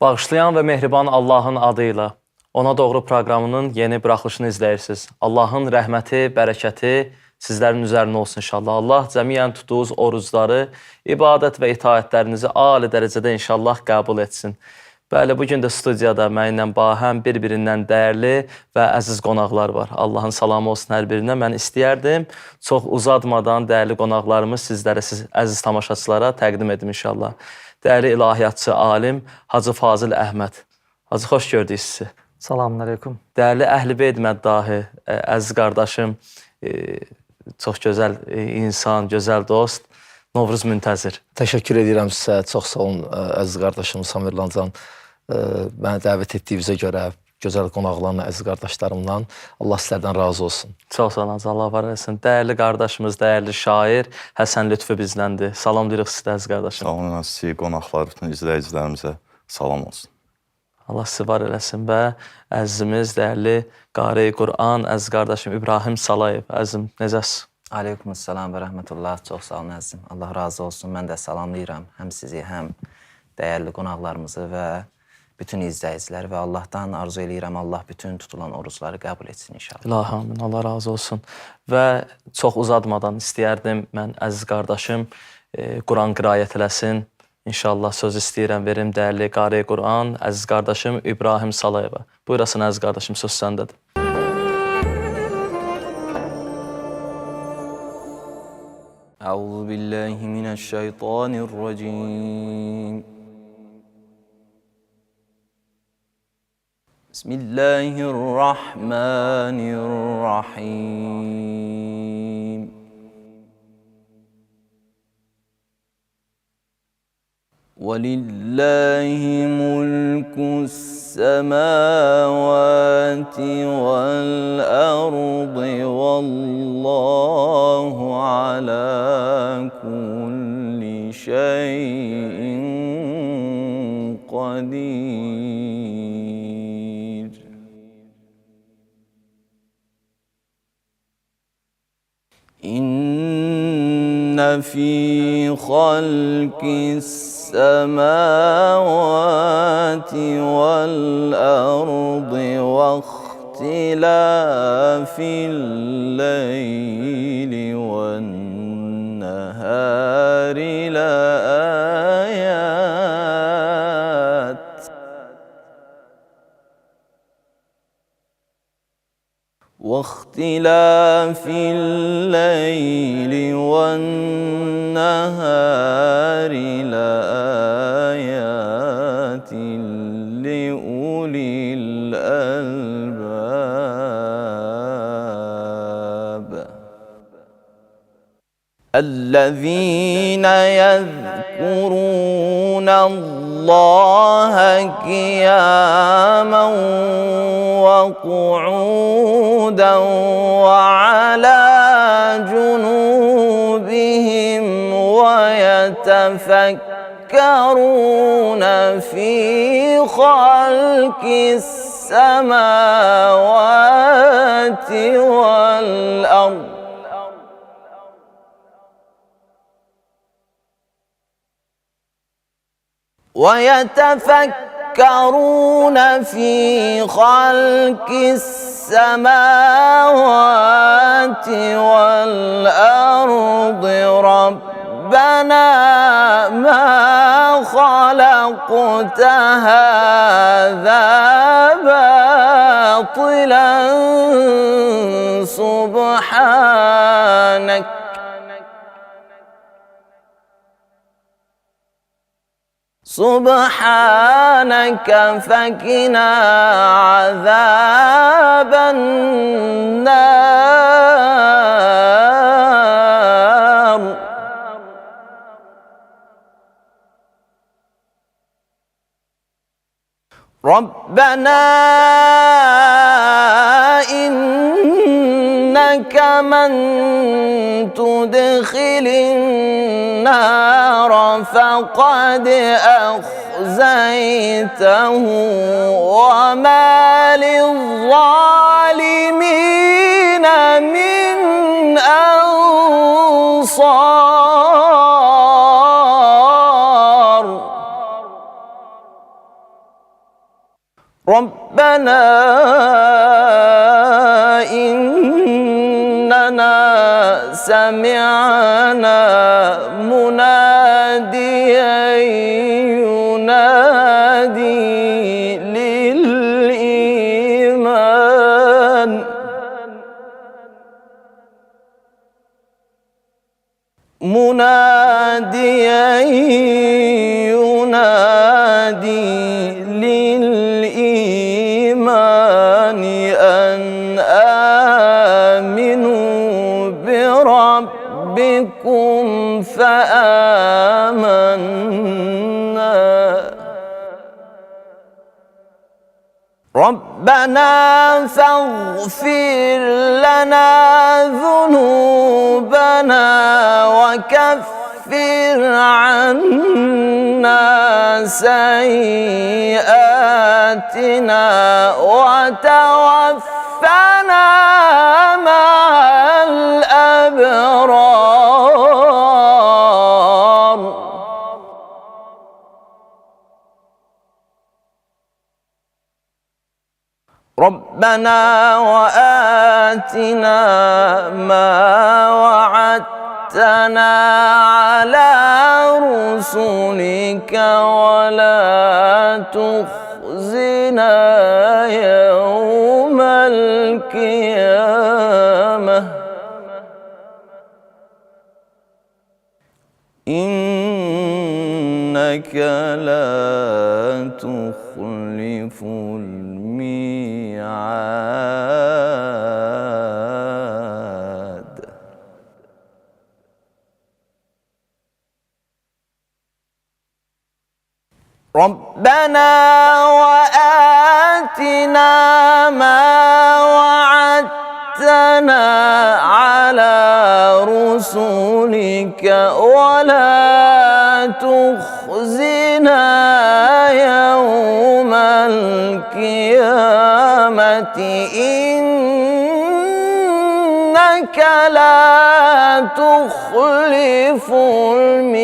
Bağışlayan və mehriban Allahın adıyla Ona Doğru proqramının yeni buraxılışını izləyirsiniz. Allahın rəhməti, bərəkəti sizlərin üzərində olsun inşallah. Allah cəmiyyən tutduğunuz orucları, ibadət və itaətlərinizi ali dərəcədə inşallah qəbul etsin. Bəli, bugün də studiyada mənimlə bahəm bir-birindən dəyərli və əziz qonaqlar var. Allahın salamı olsun hər birinə. Mən istəyərdim, çox uzatmadan dəyərli qonaqlarımı sizlərə, əziz tamaşaçılara təqdim edim inşallah. Dəyərli ilahiyyatçı, alim Hacı Fazil Əhməd. Hacı, xoş gördük sizi. Selamun aleyküm. Dəyərli Əhl-i-Beyt məddahi, əziz qardaşım, çox gözəl insan, gözəl dost, Novruz Müntəzir. Təşəkkür edirəm sizə. Çox sağ olun, əziz qardaşım Samir Lancan. Məni dəvət etdiyinizə görə, gözəl qonaqlarla, əziz qardaşlarımla Allah sizlərdən razı olsun. Çox sağ olun, Allah var eləsin. Dəyərli qardaşımız, dəyərli şair Həsən Lütfü bizləndir. Salam deyirik sizə, əziz qardaşım. Sağ olun, sizi, qonaqlar, bütün izləyicilərimizə salam olsun. Allah sizi var eləsin və əzizimiz, dəyərli Qari Qur'an, əziz qardaşım İbrahim Salayev. Əzizim, necəsiz? Aleykümselam və rəhmətullah. Çox sağ olun əzizim. Allah razı olsun. Mən də salamlayıram həm sizi, həm dəyərli qonaqlarımızı və bütün izləyiciləri və Allahdan arzu eləyirəm. Allah bütün tutulan orucları qəbul etsin inşallah. İlahi amin. Allah razı olsun. Və çox uzatmadan istəyərdim mən əziz qardaşım Quran qirayət eləsin. İnşallah söz istəyirəm, verim dəyərli Qari Qur'an, əziz qardaşım İbrahim Salayeva. Buyurasın əziz qardaşım, söz səndədir. Əuzu billahi minəşşeytanirracim. Bismillahirrahmanirrahim. وَلِلَّهِ مُلْكُ السَّمَاوَاتِ وَالْأَرْضِ وَاللَّهُ عَلَى كُلِّ شَيْءٍ قَدِيرٌ. إِنَّ فِي خَلْقِ السماوات والأرض واختلاف الليل والنهار لآيات واختلاف الليل والنهار لآيات لأولي الألباب الذين يذكرون الله قياما وقعودا وعلى جنوبهم ويتفكرون في خلق السماوات والأرض ويتفكرون في خلق السماوات والأرض ربنا ما خلقت هذا باطلا سبحانك فقنا عذاب النار. ربنا إنك من تدخل النار فقد أخزيته وما للظالمين من أنصار. ربنا إننا سمعنا مناديا ينادي للإيمان مناديا ينادي للإيمان أن آمنوا بربكم فآمنا ربنا فاغفر لنا ذنوبنا وكفر عنا سيئاتنا وتوفنا مع الأبرار ربنا وآتنا ما وعدتنا على رسلك ولا تخزنا يوم القيامة إنك لا تخلف الميعاد ربنا وآتنا ما وعدتنا على رسلك ولا تخزنا يوم القيامة إنك لا تخلف الميعاد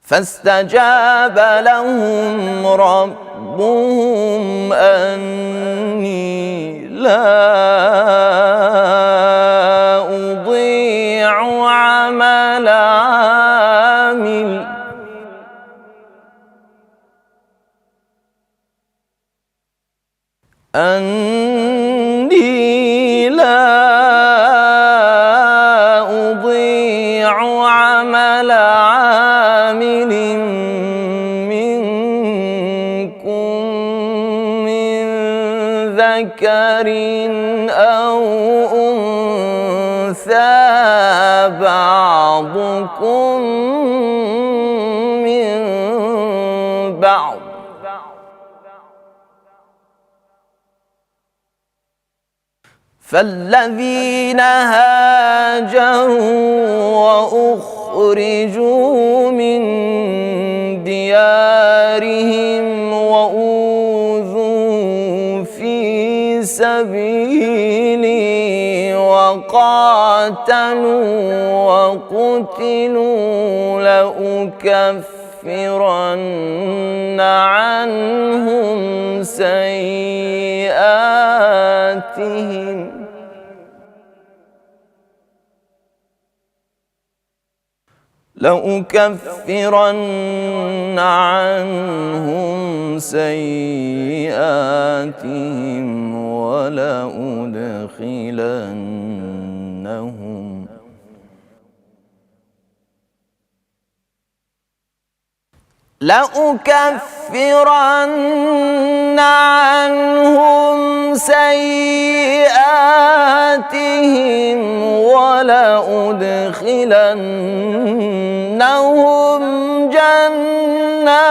فاستجاب لهم ربهم أني لا أضيع عمل عامل أني لا أضيع عمل عامل منكم من ذكر أو أنثى بعضكم من بعض فالذين هاجروا وأخرجوا من ديارهم وأوذوا في سبيلي وقاتلوا وقتلوا لأكفرن عنهم سيئاتهم لأكفرن عنهم سيئاتهم لأكفرن عنهم سيئاتهم ولأدخلنهم جنات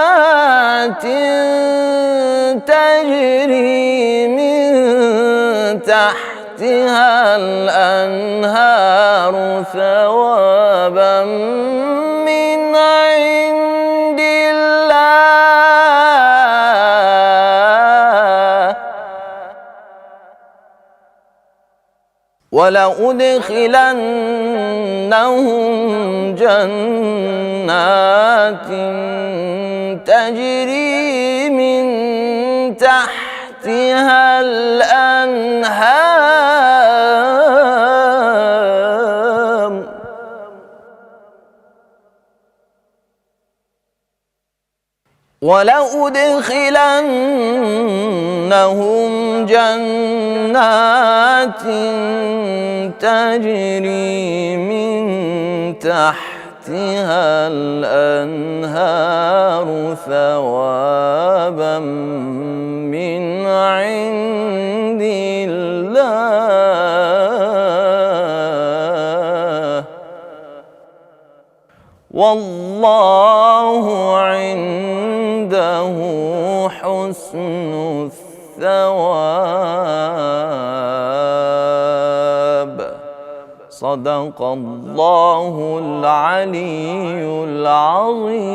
تجري من تحتها الأنهار ثوابا من عند الله وَلَأُدْخِلَنَّهُمْ جَنَّاتٍ تَجْرِي مِنْ تَحْتِهَا الْأَنْهَارُ وَلَأُدْخِلَنَّهُمْ جَنَّاتٍ تَجْرِي مِنْ تَحْتِهَا الْأَنْهَارُ ثَوَابًا مِنْ عِنْدِ اللَّهِ وَاللَّهُ عِنْدَهُ حُسْنُ الثَّوَابِ صَدَقَ اللّٰهُ الْعَلِيُّ الْعَظِيمُ.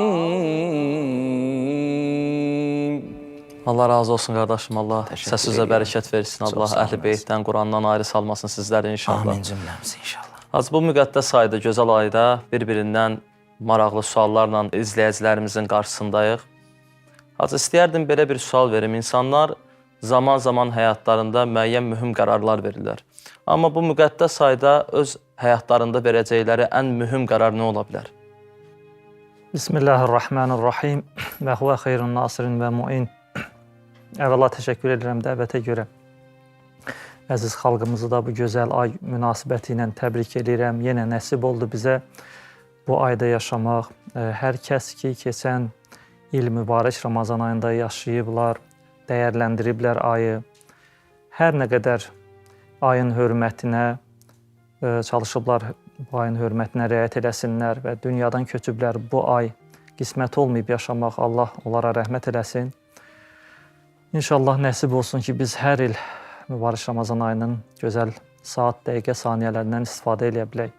Allah razı olsun qardaşım. Allah səsinizə bərəkət versin. Allah Əhl-i Beytdən, Qurandan ayrı salmasın sizləri inşallah. Amin cümləmiz inşallah. Az bu müqəddəs ayda, gözəl ayda bir-birindən maraqlı suallarla izləyicilərimizin qarşısındayıq. Az istəyərdim belə bir sual verim. İnsanlar zaman-zaman həyatlarında müəyyən mühüm qərarlar verirlər. Amma bu müqəddəs ayda öz həyatlarında verəcəkləri ən mühüm qərar nə ola bilər? Bismillahirrahmanirrahim. Və huvə xeyrun nasirin və muin. Əvvəla təşəkkür edirəm dəvətə görə. Əziz xalqımızı da bu gözəl ay münasibəti ilə təbrik edirəm. Yenə nəsib oldu bizə bu ayda yaşamaq. Hər kəs ki, keçən il mübarək Ramazan ayında yaşayıblar, dəyərləndiriblər ayı. Hər nə qədər ayın hörmətinə çalışıblar, bu ayın hörmətinə riayət eləsinlər və dünyadan köçüblər. Bu ay qismət olmayıb yaşamaq, Allah onlara rəhmət eləsin. İnşallah nəsib olsun ki, biz hər il mübarək Ramazan ayının gözəl saat, dəqiqə, saniyələrindən istifadə edə bilək.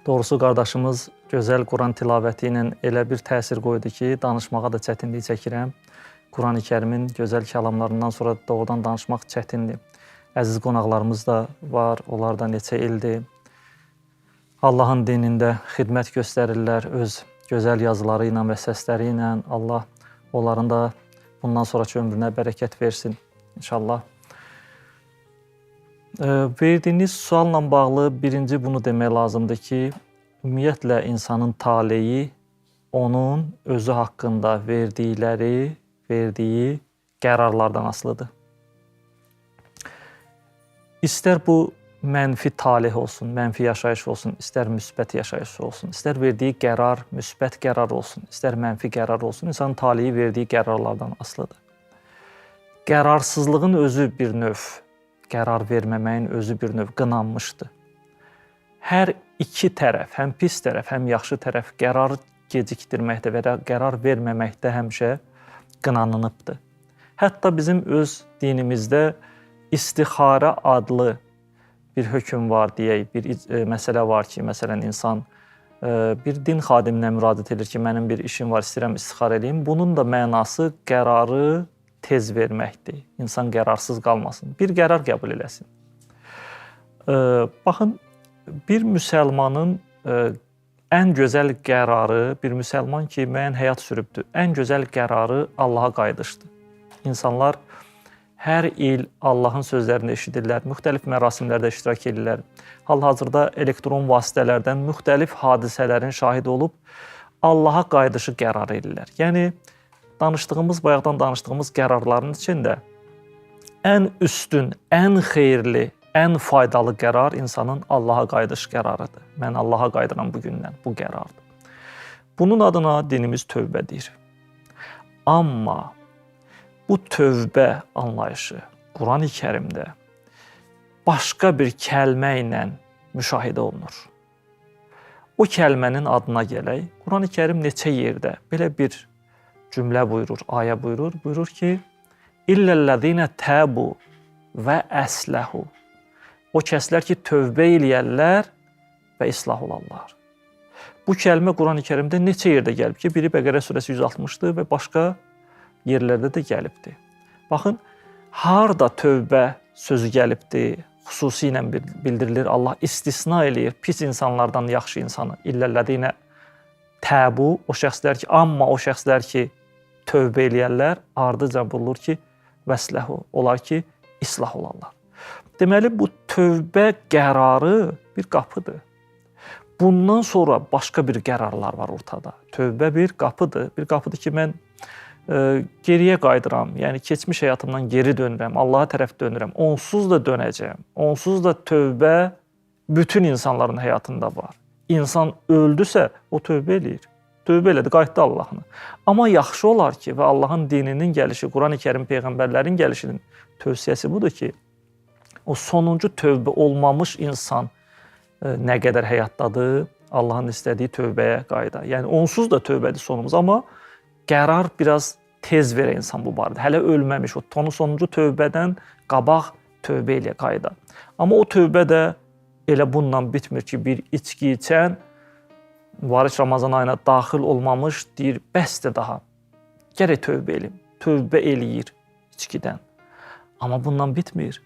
Doğrusu, qardaşımız gözəl Quran tilavəti ilə elə bir təsir qoydu ki, danışmağa da çətinlik çəkirəm. Quran-ı Kərimin gözəl kəlamlarından sonra doğrudan danışmaq çətindir. Əziz qonaqlarımız da var, onlar da neçə ildir. Allahın dinində xidmət göstərirlər öz gözəl yazıları ilə və səsləri ilə. Allah onların da bundan sonraki ömrünə bərəkət versin inşallah. Verdiyiniz sualla bağlı birinci bunu demək lazımdır ki, ümumiyyətlə insanın taleyi onun özü haqqında verdiyi qərarlardan asılıdır. İstər bu mənfi talih olsun, mənfi yaşayış olsun, istər müsbət yaşayış olsun, istər verdiyi qərar müsbət qərar olsun, istər mənfi qərar olsun, insanın taleyi verdiyi qərarlardan asılıdır. Qərarsızlığın özü bir növ, qərar verməməyin özü bir növ qınanmışdır. Hər iki tərəf, həm pis tərəf, həm yaxşı tərəf qərar gecikdirməkdə və qərar verməməkdə həmişə qınanılıbdır. Hətta bizim öz dinimizdə istixarə adlı bir hökm var deyək, bir məsələ var ki, məsələn, insan bir din xadiminə müraciət edir ki, mənim bir işim var, istəyirəm istixarə edeyim. Bunun da mənası qərarı tez verməkdir. İnsan qərarsız qalmasın, bir qərar qəbul eləsin. Baxın, bir müsəlmanın ən gözəl qərarı, bir müsəlman ki, müəyyən həyat sürübdür, ən gözəl qərarı Allaha qayıdışdır. İnsanlar hər il Allahın sözlərini eşidirlər, müxtəlif mərasimlərdə iştirak edirlər. Hal-hazırda elektron vasitələrdən müxtəlif hadisələrin şahidi olub Allaha qayıdışı qərar edirlər. Yəni, bayaqdan danışdığımız qərarların içində ən üstün, ən xeyirli, ən faydalı qərar insanın Allaha qayıdış qərarıdır. Mən Allaha qayıdıram bugündən, bu qərardır. Bunun adına dinimiz tövbə deyir. Amma bu tövbə anlayışı Quran-ı Kərimdə başqa bir kəlmə ilə müşahidə olunur. O kəlmənin adına gələk, Quran-ı Kərim neçə yerdə belə bir cümlə buyurur, ayə buyurur. Buyurur ki, İlləl-ləzīnə təbu və əsləhu. O kəslər ki, tövbə eləyərlər və islah olarlar. Bu kəlmə Quran-ı Kərimdə neçə yerdə gəlib ki, biri Bəqərə surəsi 160-dır və başqa yerlərdə də gəlibdir. Baxın, harda tövbə sözü gəlibdir, xüsusi ilə bildirilir. Allah istisna eləyir pis insanlardan yaxşı insanı. İllellezine təbu, o şəxslər ki, amma o şəxslər ki, tövbə eləyərlər, ardıca bulur ki, vəsləhu, olar ki, islah olarlar. Deməli, bu tövbə qərarı bir qapıdır. Bundan sonra başqa bir qərarlar var ortada. Tövbə bir qapıdır. Bir qapıdır ki, mən geriyə qayıdıram. Yəni, keçmiş həyatımdan geri dönürəm, Allaha tərəf dönürəm. Onsuz da dönəcəm. Onsuz da tövbə bütün insanların həyatında var. İnsan öldüsə, o tövbə eləyir. Tövbə elədi, qayıtdı Allahına. Amma yaxşı olar ki, və Allahın dininin gəlişi, Quran-ı Kərim Peyğəmbərlərin gəlişinin tövsiyəsi budur ki, o sonuncu tövbə olmamış insan nə qədər həyatdadır, Allahın istədiyi tövbəyə qayıda. Yəni, onsuz da tövbədir sonumuz, amma qərar biraz tez verə insan bu barədə. Hələ ölməmiş, o sonuncu tövbədən qabaq tövbə ilə qayıda. Amma o tövbə də elə bununla bitmir ki, bir içki içən, Variç Ramazan ayına daxil olmamış deyir, bəsdir daha. Gərək tövbə eləyim. Tövbə eləyir içkidən. Amma bundan bitmir.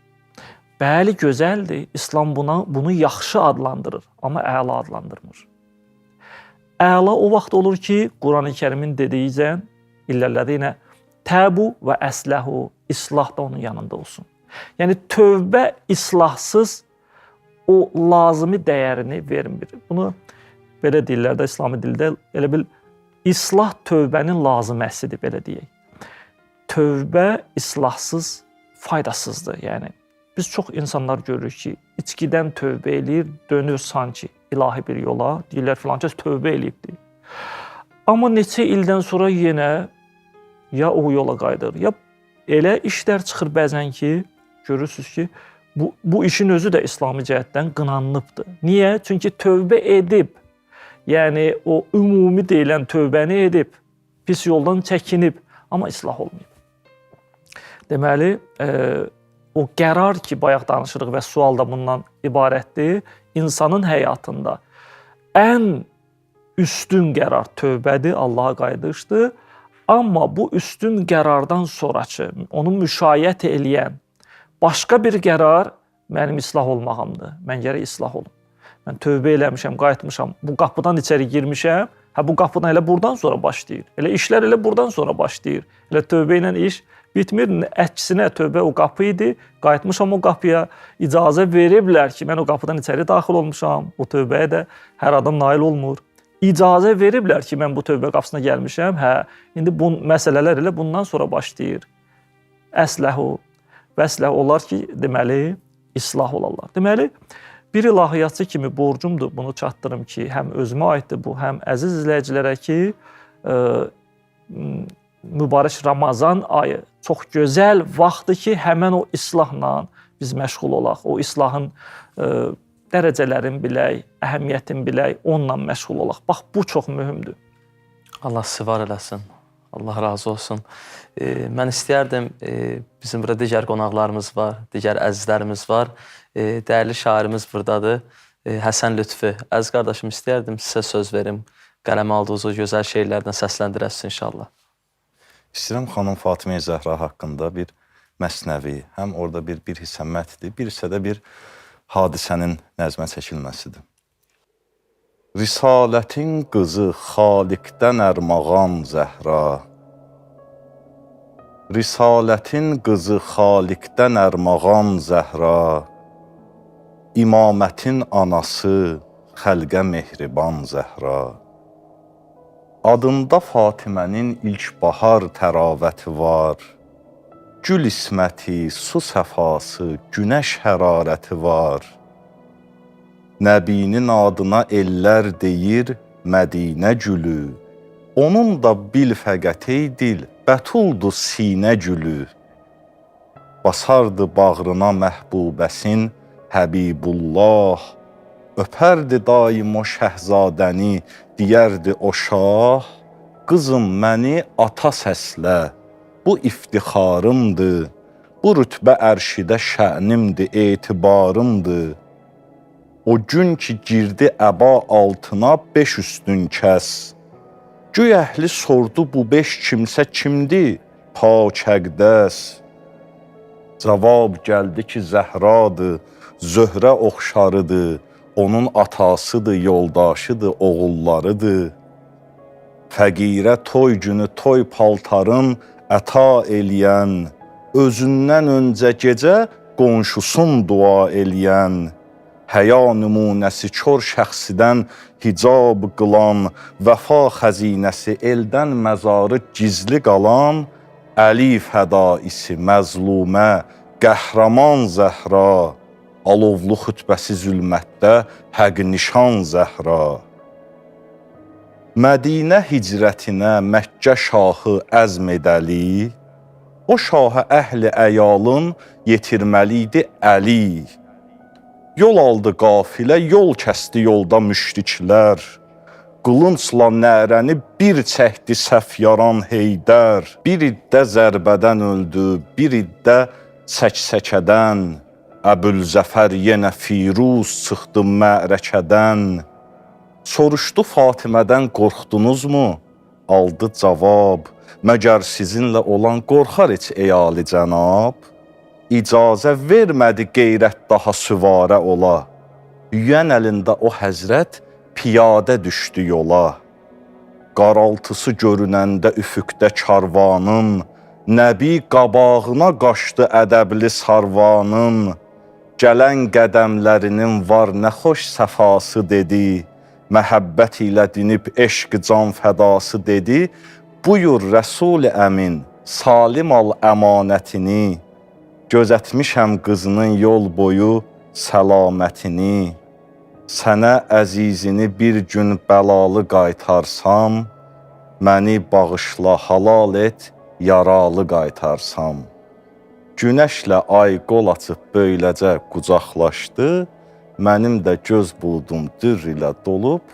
Bəli, gözəldir. İslam bunu yaxşı adlandırır, amma əla adlandırmır. Əla o vaxt olur ki, Quran-ı Kərimin dediyicən, illəlləzinə təbu və əsləhu, islah da onun yanında olsun. Yəni, tövbə islahsız o lazımi dəyərini vermir. Bunu belə deyirlər də, İslami dildə, elə bil, islah tövbənin lazıməsidir, belə deyək. Tövbə islahsız faydasızdır, yəni. Biz çox insanlar görürük ki, içkidən tövbə eləyir, dönür sanki ilahi bir yola, deyirlər filan kəs tövbə eləyibdir. Amma neçə ildən sonra yenə ya o yola qayıdır, ya elə işlər çıxır bəzən ki, görürsünüz ki, bu işin özü də İslami cəhətdən qınanılıbdır. Niyə? Çünki tövbə edib, yəni o ümumi deyilən tövbəni edib, pis yoldan çəkinib, amma islah olmayıb. Deməli, o qərar ki, bayaq danışırıq və sual da bundan ibarətdir, insanın həyatında ən üstün qərar tövbədir, Allaha qayıdışdır. Amma bu üstün qərardan sonrakı, onu müşayiət eləyən başqa bir qərar mənim islah olmağımdır. Mən gərək islah olum. Mən tövbə eləmişəm, qayıtmışam, bu qapıdan içəri girmişəm, bu qapıdan elə buradan sonra başlayır. Elə işlər elə buradan sonra başlayır. Elə tövbə ilə iş bitmir. Əksinə tövbə o qapı idi, qayıtmışam o qapıya, icazə veriblər ki, mən o qapıdan içəri daxil olmuşam. O tövbəyə də hər adam nail olmur. İcazə veriblər ki, mən bu tövbə qapısına gəlmişəm. İndi bu məsələlər elə bundan sonra başlayır. Əsləhu, vəsləhu olar ki, deməli, islah olarlar. Deməli, bir ilahiyyatçı kimi borcumdur bunu çatdırım ki, həm özümə aiddir bu, həm əziz izləyicilərə ki, mübarək Ramazan ayı çox gözəl vaxtdır ki, həmən o islahla biz məşğul olaq. O islahın dərəcələrini bilək, əhəmiyyətini bilək, onunla məşğul olaq. Bax, bu çox mühümdür. Allah sizi var eləsin. Allah razı olsun. Mən istəyərdim, bizim burada digər qonaqlarımız var, digər əzizlərimiz var. Dəyərli şairimiz buradadır, Həsən Lütfü. Əziz qardaşım, istəyərdim sizə söz verim. Qələmə aldığınız o gözəl şeirlərdən səsləndirəsiniz inşallah. İstəyirəm xanım Fatimə Zəhra haqqında bir məsnəvi, həm orada bir hissə mətdir, bir hissə də bir hadisənin nəzmə çəkilməsidir. Risalətin qızı Xaliqdən ərmağan Zəhra, Risalətin qızı Xaliqdən ərmağan Zəhra, İmamətin anası xəlqə mehriban Zəhra. Adında Fatimənin ilk bahar təravəti var, gül isməti, su səfası, günəş hərarəti var. Nəbinin adına ellər deyir Mədinə gülü, onun da bil fəqət ey dil, bətuldu sinə gülü. Basardı bağrına məhbubəsin Həbibullah, öpərdi daim o şəhzadəni, deyərdi o şah, qızım məni ata səslə, bu iftixarımdır, bu rütbə ərşidə şənimdir, etibarımdır. O gün ki girdi əba altına 5 üstün kəs, göy əhli sordu bu 5 kimsə kimdir, pak əqdəs. Cavab gəldi ki Zəhradır, Zöhrə oxşarıdır, onun atasıdır, yoldaşıdır, oğullarıdır. Fəqirə toy günü toy paltarın əta eləyən, özündən öncə gecə qonşusun dua eləyən, həya nümunəsi kör şəxsidən hicab qılan, vəfa xəzinəsi eldən məzarı gizli qalan, Əli fədaisi məzlumə, qəhrəman Zəhra, alovlu xütbəsi zülmətdə həq nişan Zəhra. Mədinə hicrətinə Məkkə şahı əzm edəli, o şahə əhli əyalın yetirməli idi Əli. Yol aldı qafilə, yol kəsdi yolda müşriklər. Qılınçla nərəni bir çəkdi Səfyaran Heydər. Bir iddə zərbədən öldü, bir iddə çək-çəkədən. Əbülzəfər yenə firuz çıxdı mə'rəkədən. Soruşdu Fatimədən qorxdunuzmu? Aldı cavab, məgər sizinlə olan qorxar heç ey ali cənab? İcazə vermədi qeyrət daha süvarə ola. Yüyən əlində o həzrət piyadə düşdü yola. Qaraltısı görünəndə üfüqdə karvanın, Nəbi qabağına qaçdı ədəbli sarvanın. Gələn qədəmlərinin var nə xoş səfası dedi. Məhəbbət ilə dinib eşq can fədası dedi. Buyur Rəsul-i Əmin, salim al əmanətini. Gözətmişəm qızının yol boyu səlamətini. Sənə əzizini bir gün bəlalı qaytarsam, məni bağışla halal et, yaralı qaytarsam. Günəşlə ay qol açıb böyləcə qucaqlaşdı, mənim də göz budum dürr ilə dolub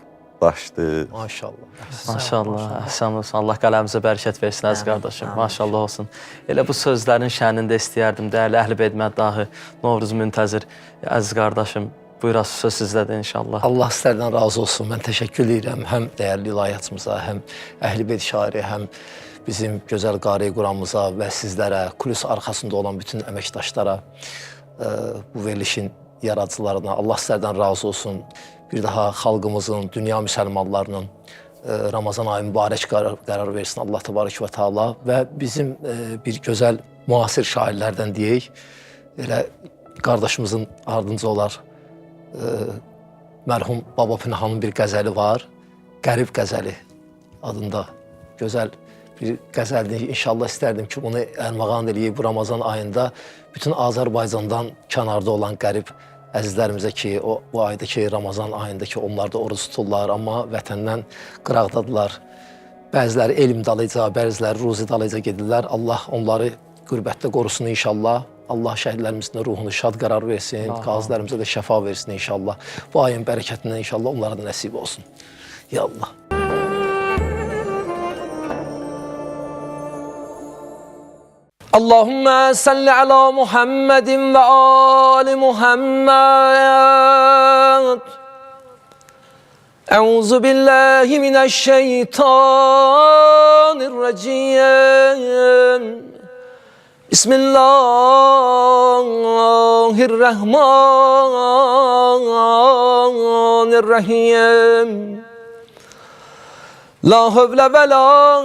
daşdı. Maşallah. Maşallah, əhsən olsun. Allah qələmizə bərəkət versin əziz qardaşım. Maşallah olsun. Elə bu sözlərin şənində istəyərdim. Dəyərli Əhl-i Beyt məddahı Novruz Müntəzir əziz qardaşım. Buyur, söz sizdədir inşallah. Allah sizlərdən razı olsun. Mən təşəkkür edirəm həm dəyərli ilahiyyatımıza, həm Əhl-i Beyt şairi, həm bizim gözəl qari quramıza və sizlərə, kulis arxasında olan bütün əməkdaşlara, bu verilişin yaradıcılarına Allah sizlərdən razı olsun. Bir daha xalqımızın, dünya müsəlmanlarının Ramazan ayı mübarək qərar versin Allah təbarək və Teala və bizim bir gözəl müasir şairlərdən deyək, elə qardaşımızın ardınca olar mərhum Baba Pünhanın bir qəzəli var, Qərib qəzəli adında gözəl bir qəzəldir. İnşallah istərdim ki, bunu ərmağan eləyib bu Ramazan ayında bütün Azərbaycandan kənarda olan qərib əzizlərimizə ki, bu aydakı Ramazan ayında ki, onlar da oruç tuturlar, amma vətəndən qıraqdadılar. Bəziləri elm dalıca, bəziləri ruzi dalıca gedirlər. Allah onları qürbətdə qorusun inşallah. Allah şəhidlərimizin ruhunu şad qərar versin, qazilərimizə də şəfa versin inşallah. Bu ayın bərəkətindən inşallah onlara da nəsib olsun. Ya Allah. Allahümme salli ala Muhammedin ve ali Muhammed. Euzu billahi mineşşeytanirracim. Bismillahirrahmanirrahim. La havle ve la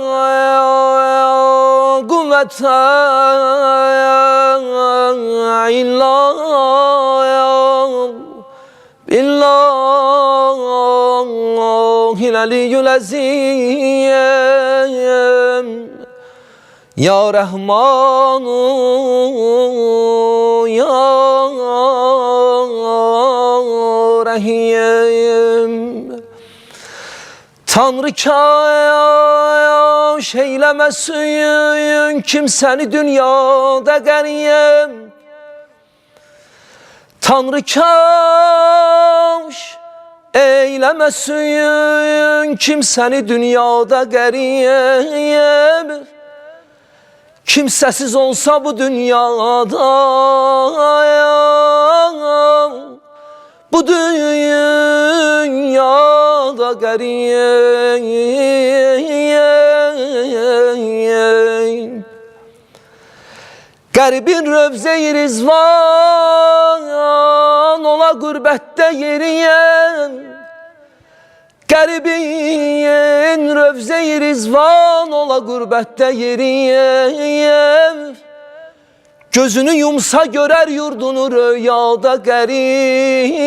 kuvvete illa billahil aliyyul azim. Ya Rahmanu Ya Rahim. Tanrı kaş eylemesin kimseni dünyada gariyem. Tanrı kaş eylemesin kimseni dünyada gariyem. Kimsesiz olsa bu dünyada, bu dünyada garip. Qəribin rövzə-i rizvan, ola qürbətdə yeriyəm. Qəribin rövzə-i rizvan, ola qürbətdə yeriyəm. Gözünü yumsa görər yurdunu röyada qərib.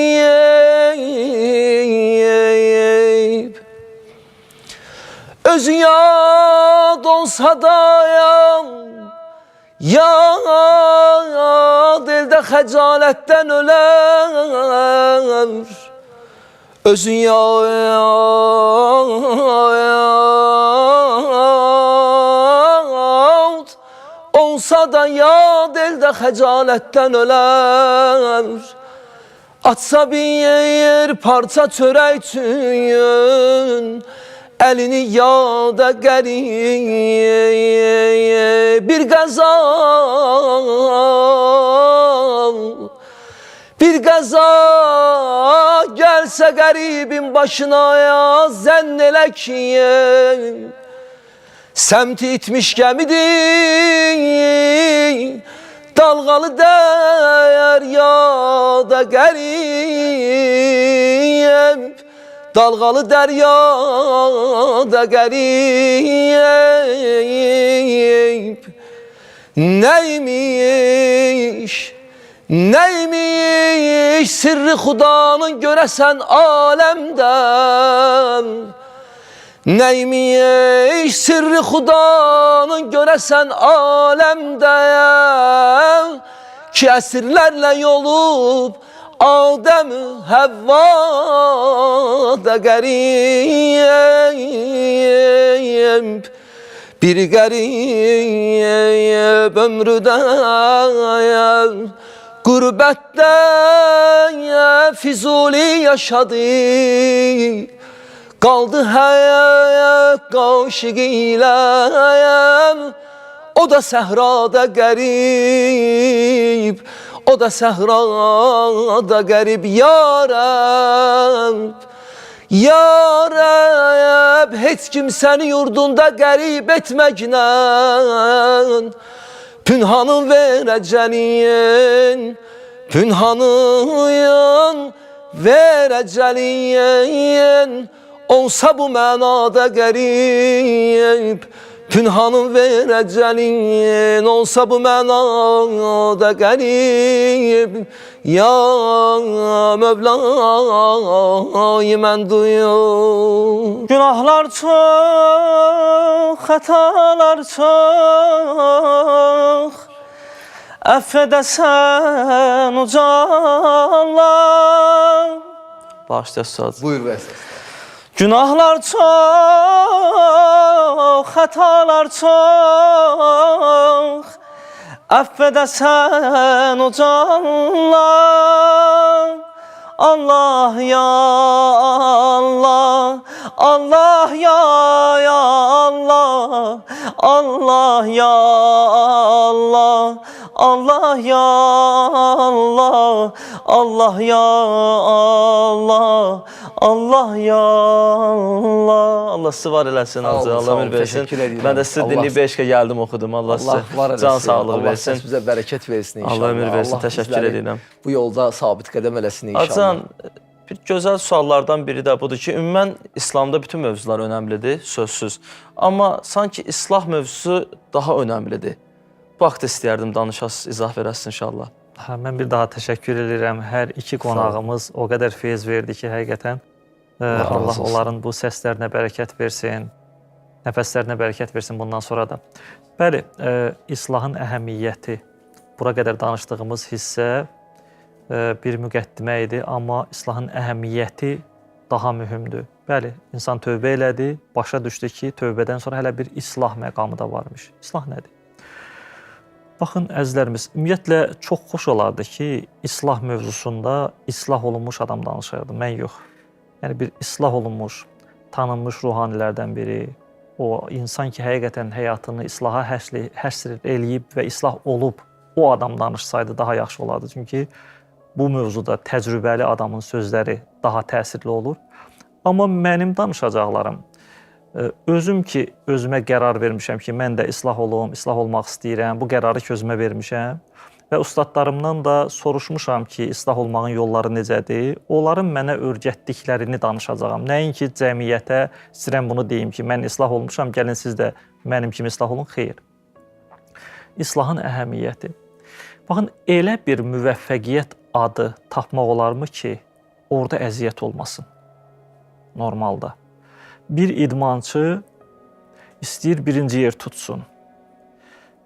Özü yad olsa dayam, yad elde xəcalətdən ölər. Özü yad olsa da yad elde xəcalətdən ölər. Atsa bir yer parça çörək üçün, əlini yada qərib. Bir qəza, bir qəza gəlsə qəribin başına ya, zənn elə ki səmti itmiş gəmidir, dalğalı dəryada qərib. Dalğalı dəryada qərib. Neymiş, neymiş sirri Xudanın görəsən aləmdən. Neymiş sirri Xudanın görəsən aləmdən, ki əsirlərlə yolub Adəm-ü Həvva da qərib. Bir qərib ömrüdə qürbətdə Füzuli yaşadı. Qaldı həyat qaşığı ilə, o da səhrada qərib. O da səhrada qərib. Ya Rəbb, ya Rəbb, heç kim səni yurdunda qərib etməklə pünhanın verəcəliyin, pünhanın verəcəliyin. Olsa bu mənada qərib, pünhanın verəcəliyin. Olsa bu mənada qərib. Ya Mövlayı mən duyum. Günahlar çox, xətalar çox, əff edəsən uca Allah. Bağışlayasınız. Buyur bəs. Günahlar çox, xətalar çox, əff edəsən uca Allah. Allah ya Allah, Allah ya Allah, Allah ya Allah, Allah ya Allah, Allah ya Allah, Allah ya Allah. Allah sizi var eləsin, Allah ömür versin. Mən də sizi dinləyib eşqə gəldim, oxudum. Allah sizə can sağlığı versin. Allah sizə bərəkət versin inşallah. Allah ömür versin, təşəkkür edirəm. Bu yolda sabit qədəm eləsin inşallah. Acan, bir gözəl suallardan biri də budur ki, ümumən İslamda bütün mövzular önəmlidir, sözsüz. Amma sanki islah mövzusu daha önəmlidir. Bu haqda istəyərdim danışasınız, izah verəsiniz inşallah. Mən bir daha təşəkkür edirəm. Hər iki qonağımız o qədər feyiz verdi ki, həqiqətən Allah onların bu səslərinə bərəkət versin, nəfəslərinə bərəkət versin bundan sonra da. Bəli, islahın əhəmiyyəti, bura qədər danışdığımız hissə bir müqəddimə idi, amma islahın əhəmiyyəti daha mühümdür. Bəli, insan tövbə elədi, başa düşdü ki, tövbədən sonra hələ bir islah məqamı da varmış. İslah nədir? Baxın, əzizlərimiz, ümumiyyətlə çox xoş olardı ki, islah mövzusunda islah olunmuş adam danışırdı, mən yox. Yəni bir islah olunmuş, tanınmış ruhanilərdən biri, o insan ki, həqiqətən həyatını islaha həsr eləyib və islah olub, o adam danışsaydı daha yaxşı olardı. Çünki bu mövzuda təcrübəli adamın sözləri daha təsirli olur. Amma mənim danışacaqlarım özüm ki, özümə qərar vermişəm ki, mən də islah olum, islah olmaq istəyirəm, bu qərarı ki, özümə vermişəm və ustadlarımdan da soruşmuşam ki, islah olmağın yolları necədir? Onların mənə öyrətdiklərini danışacağam. Nəinki cəmiyyətə istəyirəm bunu deyim ki, mən islah olmuşam, gəlin siz də mənim kimi islah olun. Xeyr. İslahın əhəmiyyəti. Baxın, elə bir müvəffəqiyyət adı tapmaq olarmı ki, orada əziyyət olmasın. Normalda. Bir idmançı istəyir birinci yer tutsun.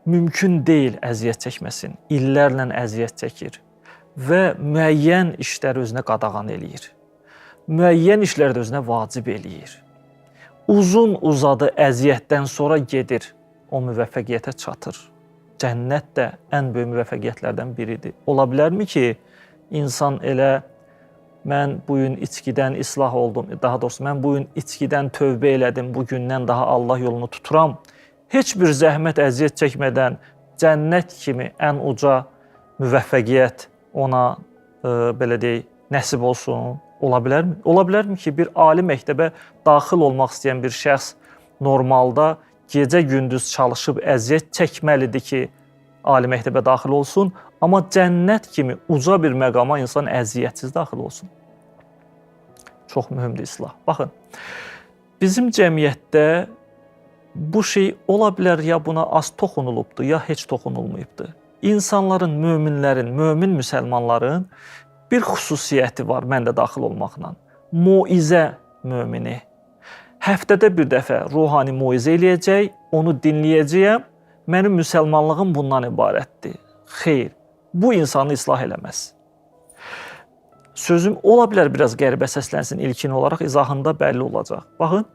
Mümkün deyil əziyyət çəkməsin. İllərlə əziyyət çəkir və müəyyən işləri özünə qadağan eləyir. Müəyyən işləri də özünə vacib eləyir. Uzun uzadı əziyyətdən sonra gedir, o müvəffəqiyyətə çatır. Cənnət də ən böyük müvəffəqiyyətlərdən biridir. Ola bilərmi ki, insan elə mən bu gün içkidən islah oldum, daha doğrusu mən bu gün içkidən tövbə elədim, bu gündən daha Allah yolunu tuturam. Heç bir zəhmət, əziyyət çəkmədən cənnət kimi ən uca müvəffəqiyyət ona belə deyək, nəsib olsun. Ola bilərmi? Ola bilərmi ki, bir ali məktəbə daxil olmaq istəyən bir şəxs normalda gecə-gündüz çalışıb əziyyət çəkməlidir ki, ali məktəbə daxil olsun, amma cənnət kimi uca bir məqama insan əziyyətsiz daxil olsun. Çox mühümdür islah. Baxın, bizim cəmiyyətdə bu şey ola bilər ya buna az toxunulubdur, ya heç toxunulmayıbdır. İnsanların, möminlərin, mömin müsəlmanların bir xüsusiyyəti var məndə daxil olmaqla. Moizə mömini. Həftədə bir dəfə ruhani moizə eləyəcək, onu dinləyəcəyəm, mənim müsəlmanlığım bundan ibarətdir. Xeyr, bu insanı islah eləməz. Sözüm ola bilər biraz qəribə səslənsin, ilkin olaraq izahında bəlli olacaq. Baxın,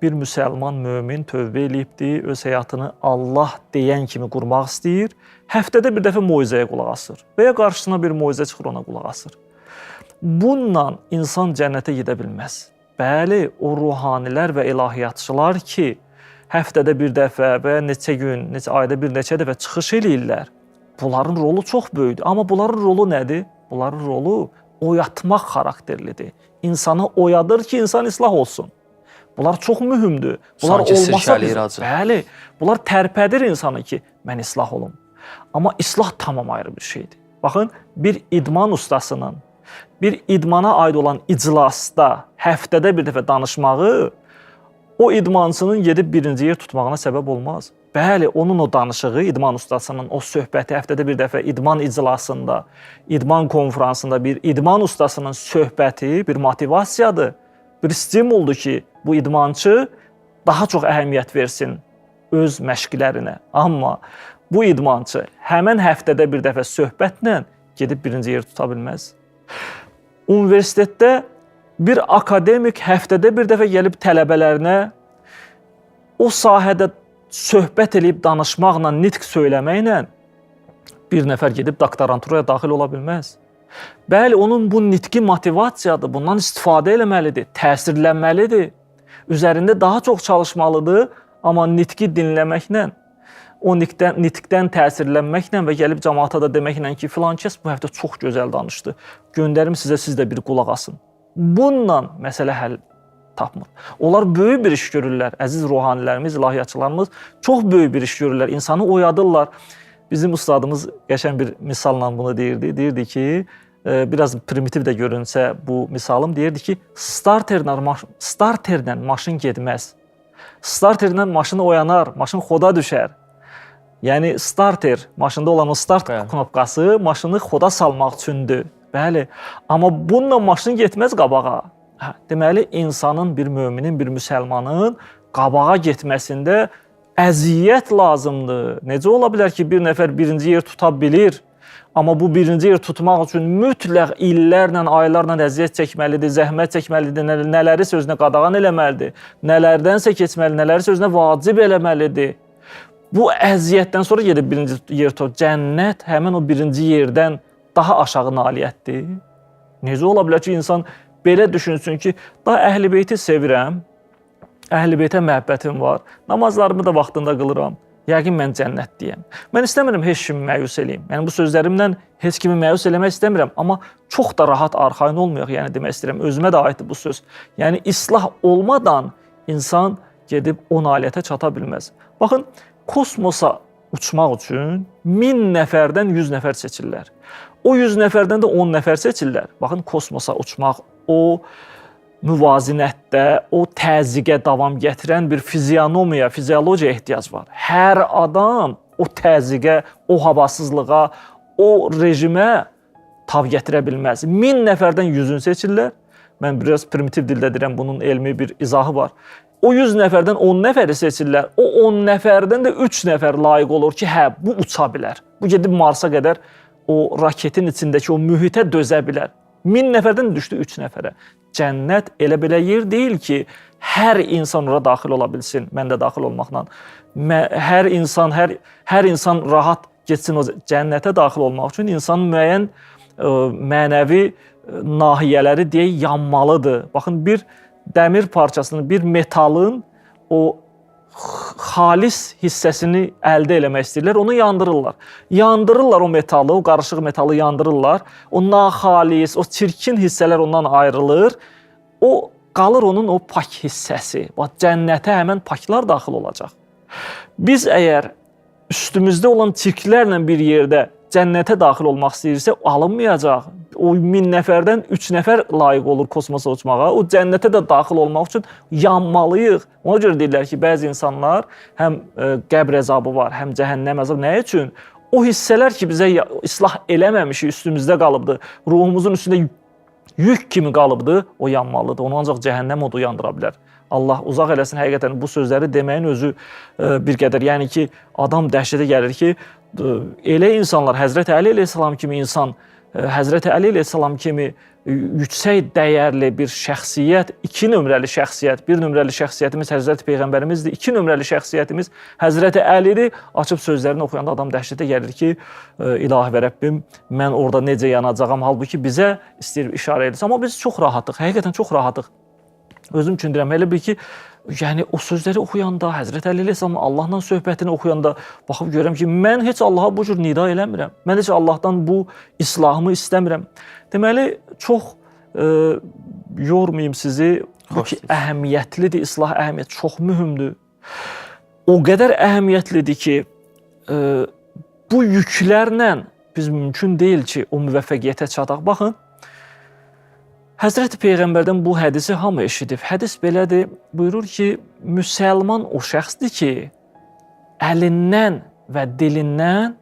bir müsəlman, mömin tövbə eləyibdir, öz həyatını Allah deyən kimi qurmaq istəyir, həftədə bir dəfə moizəyə qulaq asır və ya qarşısına bir moizə çıxır, ona qulaq asır. Bununla insan cənnətə gedə bilməz. Bəli, o ruhanilər və ilahiyyatçılar ki, həftədə bir dəfə və neçə gün, neçə ayda bir neçə dəfə çıxış eləyirlər, bunların rolu çox böyükdür. Amma bunların rolu nədir? Bunların rolu oyatmaq xarakterlidir. İnsanı oyadır ki, insan islah olsun. Bunlar çox mühümdür. Bunlar Sanki olmasa sirkəliyir acı. bəli, bunlar tərpədir insanı ki, mən islah olum. Amma islah tamam ayrı bir şeydir. Baxın, bir idman ustasının bir idmana aid olan iclasda həftədə bir dəfə danışmağı o idmançının gedib birinci yer tutmağına səbəb olmaz. Bəli, onun o danışığı, idman ustasının o söhbəti həftədə bir dəfə idman iclasında, idman konfransında bir idman ustasının söhbəti bir motivasiyadır, bir stimuldur ki, bu idmançı daha çox əhəmiyyət versin öz məşqlərinə. Amma bu idmançı həmən həftədə bir dəfə söhbətlə gedib birinci yer tuta bilməz. Universitetdə bir akademik həftədə bir dəfə gəlib tələbələrinə o sahədə söhbət eləyib danışmaqla, nitq söyləməklə bir nəfər gedib doktoranturaya daxil ola bilməz. Bəli, onun bu nitqi motivasiyadır, bundan istifadə eləməlidir, təsirlənməlidir, üzərində daha çox çalışmalıdır, amma nitqi dinləməklə, o nitqdən təsirlənməklə və gəlib cəmaata da deməklə ki, filan kəs bu həftə çox gözəl danışdı, göndərim sizə, siz də bir qulaq asın. Bununla məsələ həll tapmır. Onlar böyük bir iş görürlər, əziz ruhanilərimiz, ilahiyyatçılarımız çox böyük bir iş görürlər, insanı oyadırlar. Bizim ustadımız qəşəng bir misalla bunu deyirdi. Deyirdi ki, biraz primitiv də görünsə bu misalım, deyirdi ki, starterlə maşın getməz. Starterlə maşın oyanar, maşın xoda düşər. Yəni starter, maşında olan o start knopkası maşını xoda salmaq üçündür. Bəli, amma bununla maşın getməz qabağa. Deməli, insanın, bir möminin, bir müsəlmanın qabağa getməsində əziyyət lazımdır. Necə ola bilər ki, bir nəfər birinci yer tuta bilir, amma bu birinci yer tutmaq üçün mütləq illərlə, aylarla əziyyət çəkməlidir, zəhmət çəkməlidir, nələri sözünə qadağan eləməlidir, nələrdənsə keçməli, nələri sözünə vacib eləməlidir. Bu əziyyətdən sonra gedib birinci yer tutur. Cənnət həmin o birinci yerdən daha aşağı nailiyyətdir. Necə ola bilər ki, insan belə düşünsün ki, daha Əhl-i Beyti sevirəm, Əhl-i Beytə məhəbbətim var, namazlarımı da vaxtında qılıram, yəqin mən cənnətliyəm. Mən istəmirəm heç kimi məyus eləyim. Yəni, bu sözlərimdən heç kimi məyus eləmək istəmirəm, amma çox da rahat arxayın olmayaq, yəni demək istəyirəm, özümə də aiddir bu söz. Yəni, islah olmadan insan gedib o nailiyyətə çata bilməz. Baxın, kosmosa uçmaq üçün 1000 nəfərdən 100 nəfər seçirlər. O 100 nəfərdən də 10 nəfər seçirlər. Baxın, kosmosa uçmaq, o müvazinətdə, o təzyiqə davam gətirən bir fiziologiya ehtiyac var. Hər adam o təzyiqə, o havasızlığa, o rejimə tab gətirə bilməz. 1000 nəfərdən 100-ünü seçirlər. Mən biraz primitiv dildə deyirəm, bunun elmi bir izahı var. O 100 nəfərdən 10 nəfəri seçirlər. O 10 nəfərdən də 3 nəfər layiq olur ki, hə, bu uça bilər. Bu gedib Marsa qədər o raketin içindəki o mühitə dözə bilər. 1000 nəfərdən düşdü 3 nəfərə. Cənnət elə belə yer deyil ki, hər insan ora daxil ola bilsin, mən də daxil olmaqla. Hər insan rahat getsin o cənnətə daxil olmaq üçün insan müəyyən mənəvi nahiyələri deyək yanmalıdır. Baxın, bir dəmir parçasını, bir metalın o xalis hissəsini əldə eləmək istəyirlər, onu yandırırlar. Yandırırlar o metalı, o qarışıq metalı yandırırlar. O naxalis, o çirkin hissələr ondan ayrılır. O qalır onun o pak hissəsi. Bax, cənnətə həmən paklar daxil olacaq. Biz əgər üstümüzdə olan çirklərlə bir yerdə cənnətə daxil olmaq istəyirsə, alınmayacaq. O 1000 nəfərdən 3 nəfər layiq olur kosmosa uçmağa. O cənnətə də daxil olmaq üçün yanmalıyıq. Ona görə deyirlər ki, bəzi insanlar həm qəbr əzabı var, həm cəhənnəm əzabı. Nə üçün? O hissələr ki, bizə islah eləməmişik, üstümüzdə qalıbdır. Ruhumuzun üstündə yük kimi qalıbdır, o yanmalıdır. Onu ancaq cəhənnəm odu yandıra bilər. Allah uzaq eləsin, həqiqətən bu sözləri deməyin özü bir qədər. Yəni ki, adam dəhşətə gəlir ki, elə insanlar, Həzrəti Əli əleyhissalam kimi insan, Həzrəti Əli əleyhissalam kimi yüksək dəyərli bir şəxsiyyət, 2 nömrəli şəxsiyyət, 1 nömrəli şəxsiyyətimiz Həzrəti Peyğəmbərimizdir, 2 nömrəli şəxsiyyətimiz Həzrəti Əlidir. Açıb sözlərini oxuyanda adam dəhşətə gəlir ki, ilahi və Rəbbim, mən orada necə yanacağam, halbuki bizə istəyir işarə edirsə. Amma biz çox rahatıq, həqiqətən çox rahatıq. Özüm üçün deyirəm, elə bil ki, yəni o sözləri oxuyanda, Həzrət Əli əleyhissalamın Allahla söhbətini oxuyanda baxıb görürəm ki, mən heç Allaha bu cür nida eləmirəm. Mən heç Allahdan bu islahımı istəmirəm. Deməli, çox yormayayım sizi. Bu ki, əhəmiyyətlidir, islah əhəmiyyət çox mühümdür. O qədər əhəmiyyətlidir ki, bu yüklərlə biz mümkün deyil ki, o müvəffəqiyyətə çataq. Baxın, Həzrəti Peyğəmbərdən bu hədisi hamı eşidib. Hədis belədir, buyurur ki, müsəlman o şəxsdir ki, əlindən və dilindən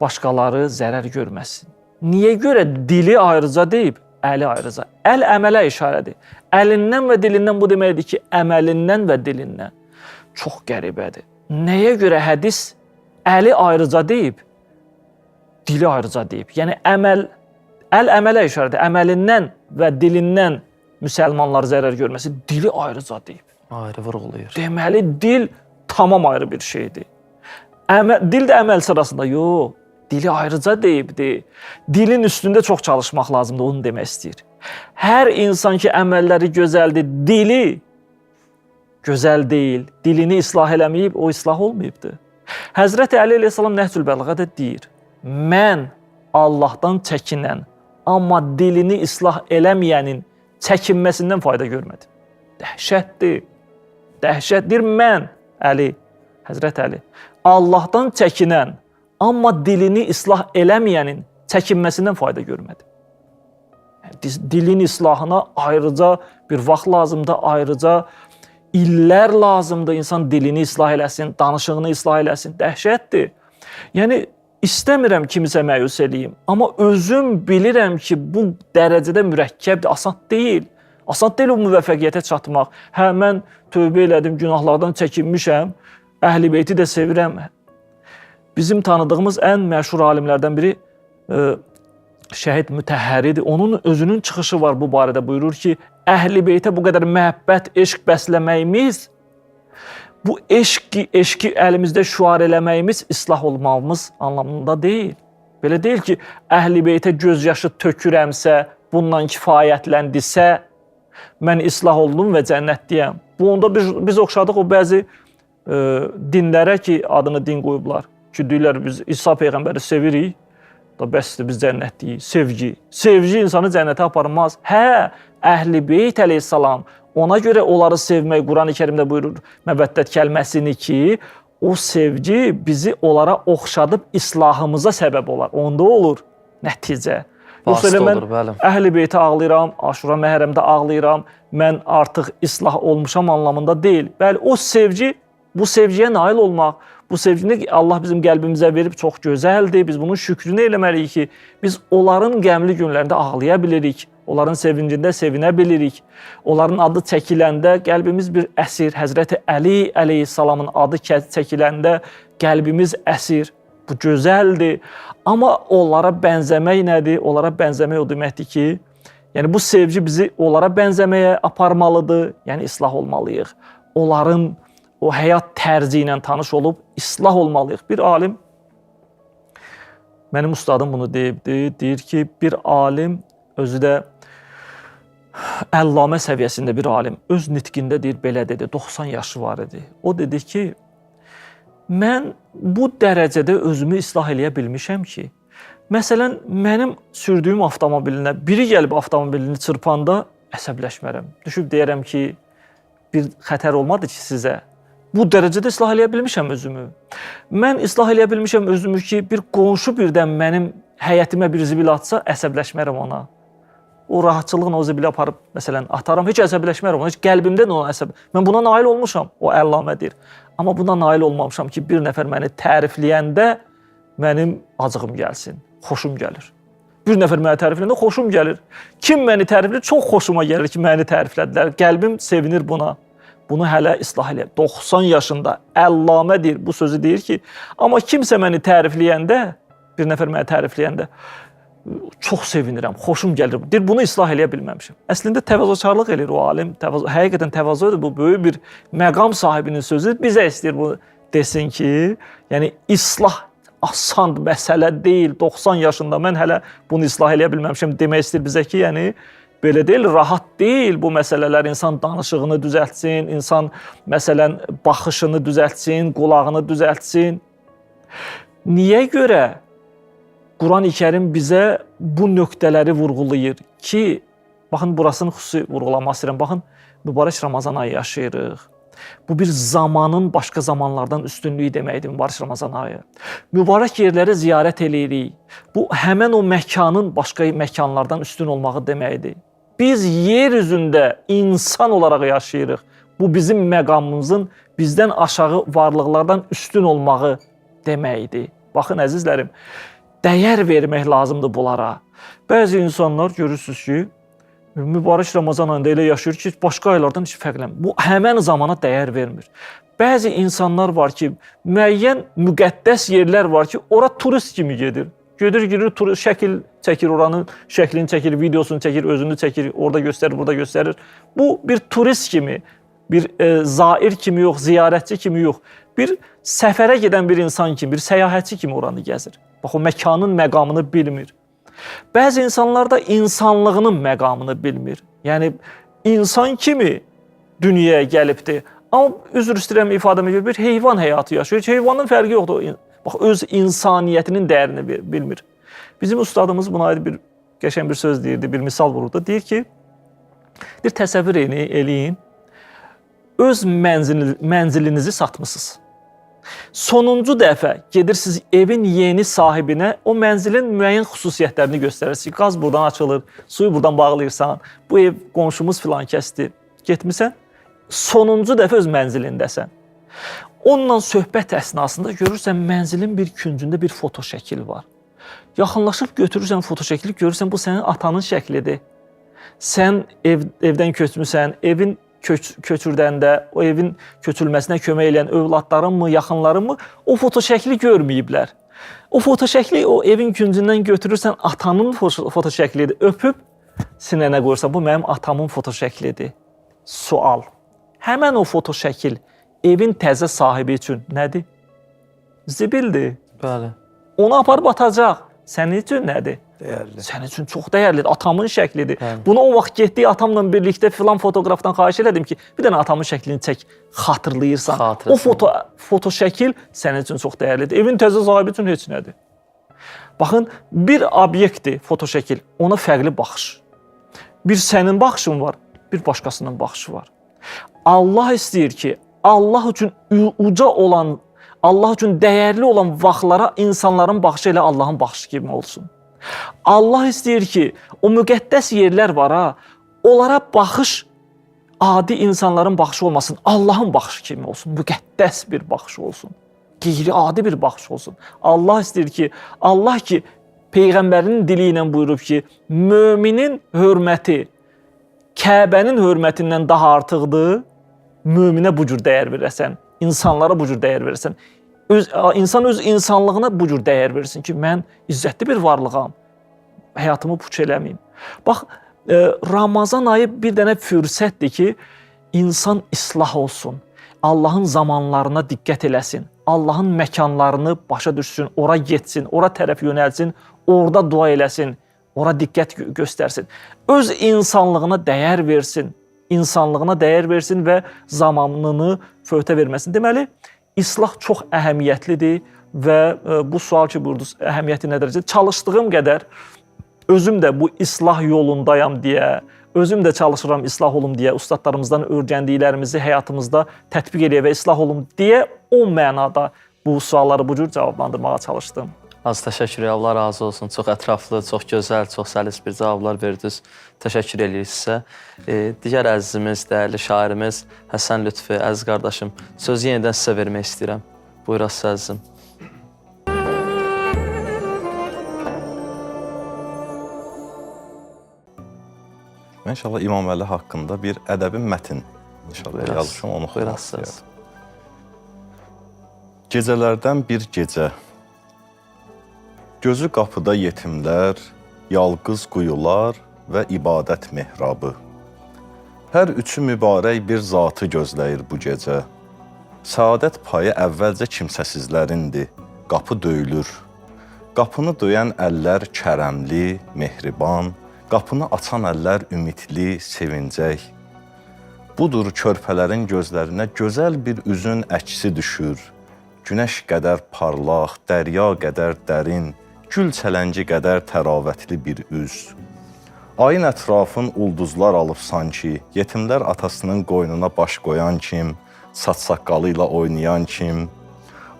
başqaları zərər görməsin. Niyə görə dili ayrıca deyib, əli ayrıca? Əl əmələ işarədir. Əlindən və dilindən bu deməkdir ki, əməlindən və dilindən. Çox qəribədir. Nəyə görə hədis əli ayrıca deyib, dili ayrıca deyib? Yəni, əl əmələ işarədir. Əməlindən və dilindən müsəlmanlar zərər görməsi dili ayrıca deyib. Ayrı vurğulayır. Deməli, dil tamam ayrı bir şeydir. Dil də əməl sırasında, yox, dili ayrıca deyibdir. Dilin üstündə çox çalışmaq lazımdır, onu demək istəyir. Hər insan ki, əməlləri gözəldir, dili gözəl deyil, dilini islah eləməyib, o islah olmayıbdır. Həzrəti Əli əleyhissalam Nəhcül Bəlağədə deyir, mən Allahdan çəkinən, amma dilini islah eləməyənin çəkinməsindən fayda görmədim. Dəhşətdir. Dəhşətdir mən, Əli, Həzrət Əli, Allahdan çəkinən, amma dilini islah eləməyənin çəkinməsindən fayda görmədim. Dilin islahına ayrıca bir vaxt lazımdır, ayrıca illər lazımdır. İnsan dilini islah eləsin, danışığını islah eləsin. Dəhşətdir. Yəni, İstəmirəm kimisə məyus eləyim, amma özüm bilirəm ki, bu dərəcədə mürəkkəbdir, asan deyil. Asan deyil o müvəffəqiyyətə çatmaq. Hə, mən tövbə elədim, günahlardan çəkinmişəm, Əhl-i Beyti də sevirəm. Bizim tanıdığımız ən məşhur alimlərdən biri Şəhid Mütəhhəridir. Onun özünün çıxışı var bu barədə. Buyurur ki, Əhl-i Beytə bu qədər məhəbbət, eşq bəsləməyimiz, bu eşqi əlimizdə şüar eləməyimiz islah olmamız anlamında deyil. Belə deyil ki, Əhl-i Beytə göz yaşı tökürəmsə, bundan kifayətləndisə, mən islah oldum və cənnətdəyəm. Bu onda biz oxşadıq o bəzi dinlərə ki, adını din qoyublar. Ki, deyirlər, biz İsa Peyğəmbəri sevirik, da bəsdir, biz cənnətdəyik. Sevgi. Sevgi insanı cənnətə aparmaz. Hə, Əhl-i Beyt əleyhissalam, ona görə onları sevmək Quran-ı Kərimdə buyurur məvəddət kəlməsini ki, o sevgi bizi onlara oxşadıb islahımıza səbəb olar. Onda olur nəticə. Yoxsa elə mən olur, bəli. Əhl-i Beytə ağlayıram, Aşura Məhərrəmdə ağlayıram, mən artıq islah olmuşam anlamında deyil. Bəli, o sevgi, bu sevgiyə nail olmaq, bu sevgini Allah bizim qəlbimizə verib çox gözəldir. Biz bunun şükrünü eləməliyik ki, biz onların qəmli günlərində ağlaya bilirik. Onların sevincində sevinə bilirik. Onların adı çəkiləndə qəlbimiz bir əsir. Həzrəti Əli əleyhissalamın adı çəkiləndə qəlbimiz əsir. Bu gözəldir. Amma onlara bənzəmək nədir? Onlara bənzəmək o deməkdir ki, yəni bu sevgi bizi onlara bənzəməyə aparmalıdır. Yəni islah olmalıyıq. Onların o həyat tərzi ilə tanış olub islah olmalıyıq. Bir alim, mənim ustadım bunu deyibdi, deyir ki, bir alim özü də əllamə səviyyəsində bir alim öz nitqində deyir, belə dedi, 90 yaşı var idi. O dedi ki, mən bu dərəcədə özümü islah eləyə bilmişəm ki, məsələn, mənim sürdüyüm avtomobilinə biri gəlib avtomobilini çırpanda əsəbləşmərəm. Düşüb deyərəm ki, bir xətər olmadı ki sizə. Bu dərəcədə islah eləyə bilmişəm özümü. Mən islah eləyə bilmişəm özümü ki, bir qonşu birdən mənim həyətimə bir zibil atsa, əsəbləşmərəm ona. O rahatçılıqla o zibili aparıb, məsələn, ataram, heç əsəbləşmərəm ona, heç qəlbimdən ona əsəb. Mən buna nail olmuşam, o əllamədir. Amma buna nail olmamışam ki, bir nəfər məni tərifləyəndə mənim acığım gəlsin, xoşum gəlir. Bir nəfər məni tərifləyəndə xoşum gəlir. Kim məni tərifləyir, çox xoşuma gəlir ki, məni təriflədilər. Qəlbim sevinir buna. Bunu hələ islah eləyəm. 90 yaşında əllamə deyir, bu sözü deyir ki, amma kimsə məni tərifləyəndə, bir nəfər məni tərifləyəndə çox sevinirəm, xoşum gəlir. Deyir, bunu islah eləyə bilməmişəm. Əslində təvazökarlıq eləyir o alim. Həqiqətən təvazödür, bu böyük bir məqam sahibinin sözü. Bizə istəyir bu desin ki, yəni islah asan məsələ deyil. 90 yaşında mən hələ bunu islah eləyə bilməmişəm demək istəyir bizə ki, yəni belə deyil, rahat deyil bu məsələlər. İnsan danışığını düzəltsin, insan məsələn baxışını düzəltsin, qulağını düzəltsin. Niyə görə Quran-ı Kərim bizə bu nöqtələri vurğulayır ki, baxın, burasını xüsusi vurğulamaq istəyirəm. Baxın, mübarək Ramazan ayı yaşayırıq. Bu bir zamanın başqa zamanlardan üstünlüyü deməkdir, mübarək Ramazan ayı. Mübarək yerləri ziyarət eləyirik. Bu, həmən o məkanın başqa məkanlardan üstün olmağı deməkdir. Biz yer üzündə insan olaraq yaşayırıq. Bu, bizim məqamımızın bizdən aşağı varlıqlardan üstün olmağı deməkdir. Baxın, əzizlərim, dəyər vermək lazımdır bunlara. Bəzi insanlar görürsünüz ki, mübarək Ramazan ayında elə yaşayır ki, başqa aylardan heç fərqlənmir. Bu, həmən zamana dəyər vermir. Bəzi insanlar var ki, müəyyən müqəddəs yerlər var ki, ora turist kimi gedir. Gedir, şəkil çəkir, oranın şəklini çəkir, videosunu çəkir, özünü çəkir, orada göstərir, burada göstərir. Bu, bir turist kimi, bir zair kimi yox, ziyarətçi kimi yox, bir səfərə gedən bir insan kimi, bir səyahətçi kimi oranı gəzir. Bax, o məkanın məqamını bilmir. Bəzi insanlar da insanlığının məqamını bilmir. Yəni, insan kimi dünyaya gəlibdir. Amma üzr istəyirəm ifadəmə görə bir heyvan həyatı yaşayır. Heyvanın fərqi yoxdur. Bax, öz insaniyyətinin dəyərini bilmir. Bizim ustadımız buna aid bir qəşəng bir söz deyirdi, bir misal vururdu. Deyir ki, bir təsəvvür eləyin, öz mənzilinizi satmısınız. Sonuncu dəfə gedirsiniz evin yeni sahibinə o mənzilin müəyyən xüsusiyyətlərini göstərirsiniz. Qaz buradan açılır, suyu buradan bağlayırsan, bu ev qonşumuz filan kəsdir. Getmirsən, sonuncu dəfə öz mənzilindəsən. Onunla söhbət əsnasında görürsən mənzilin bir küncündə bir foto şəkil var. Yaxınlaşıb götürürsən foto şəkili, görürsən bu sənin atanın şəklidir. Sən evdən köçmüsən, evin köçürdəndə, o evin köçülməsinə kömək edən övladlarınmı, yaxınlarınmı o foto şəkli görməyiblər. O foto şəkli o evin küncündən götürürsən, atanın foto şəklidir. Öpüb sinənə qoyursan, bu mənim atamın foto şəklidir. Sual. Həmən o foto şəkil evin təzə sahibi üçün nədir? Zibildir. Bəli. Onu aparıb atacaq. Sənin üçün nədir? Dəyərli. Sənin üçün çox dəyərlidir. Atamın şəklidir. Bəli. Bunu o vaxt getdiyi atamla birlikdə filan fotoqrafdan xahiş elədim ki, bir dənə atamın şəklini çək, xatırlayırsan. O foto şəkil sənin üçün çox dəyərlidir. Evin təzə sahibi üçün heç nədir. Baxın, bir obyektdir foto şəkil. Ona fərqli baxış. Bir sənin baxışın var, bir başqasının baxışı var. Allah istəyir ki, Allah üçün uca olan, Allah üçün dəyərli olan vaxtlara insanların baxışı elə Allahın baxışı kimi olsun. Allah istəyir ki, o müqəddəs yerlər var ha, onlara baxış adi insanların baxışı olmasın, Allahın baxışı kimi olsun, müqəddəs bir baxış olsun, qeyri-adi bir baxış olsun. Allah istəyir ki, Allah ki, Peyğəmbərinin dili ilə buyurub ki, müminin hörməti Kəbənin hörmətindən daha artıqdır, möminə bu cür dəyər verəsən, insanlara bu cür dəyər verəsən. İnsan öz insanlığına bu cür dəyər versin ki, mən izzətli bir varlığam, həyatımı puç eləməyim. Bax, Ramazan ayı bir dənə fürsətdir ki, insan islah olsun, Allahın zamanlarına diqqət eləsin, Allahın məkanlarını başa düşsün, ora getsin, ora tərəf yönəlsin, orada dua eləsin, ora diqqət göstərsin. Öz insanlığına dəyər versin, və zamanını fövtə verməsin. Deməli, islah çox əhəmiyyətlidir və bu sual ki, buyurdunuz, əhəmiyyəti nə dərəcədə? Çalışdığım qədər özüm də bu islah yolundayam deyə, özüm də çalışıram islah olum deyə, ustadlarımızdan öyrəndiklərimizi həyatımızda tətbiq eləyə və islah olum deyə o mənada bu sualları bu cür cavablandırmağa çalışdım. Az təşəkkür edirəm, Allah razı olsun. Çox ətraflı, çox gözəl, çox səlis bir cavablar verdiniz. Təşəkkür edirik sizə. Digər əzizimiz, dəyərli şairimiz Həsən Lütfi, əziz qardaşım, sözü yenidən sizə vermək istəyirəm. Buyuraq sizə əzizim. Mən inşallah İmam Əli haqqında bir ədəbi mətin yazmışam, onu oxumaq istəyirəm. Gecələrdən bir gecə, gözü qapıda yetimlər, yalqız quyular və ibadət mehrabı. Hər üçü mübarək bir zatı gözləyir bu gecə. Səadət payı əvvəlcə kimsəsizlərindir, qapı döyülür. Qapını döyən əllər kərəmli, mehriban, qapını açan əllər ümidli, sevincək. Budur körpələrin gözlərinə gözəl bir üzün əksi düşür. Günəş qədər parlaq, dərya qədər dərin, gül çələngi qədər təravətli bir üz. Ayın ətrafın ulduzlar alıb sanki, yetimlər atasının qoynuna baş qoyan kim, saç-saqqalı ilə oynayan kim,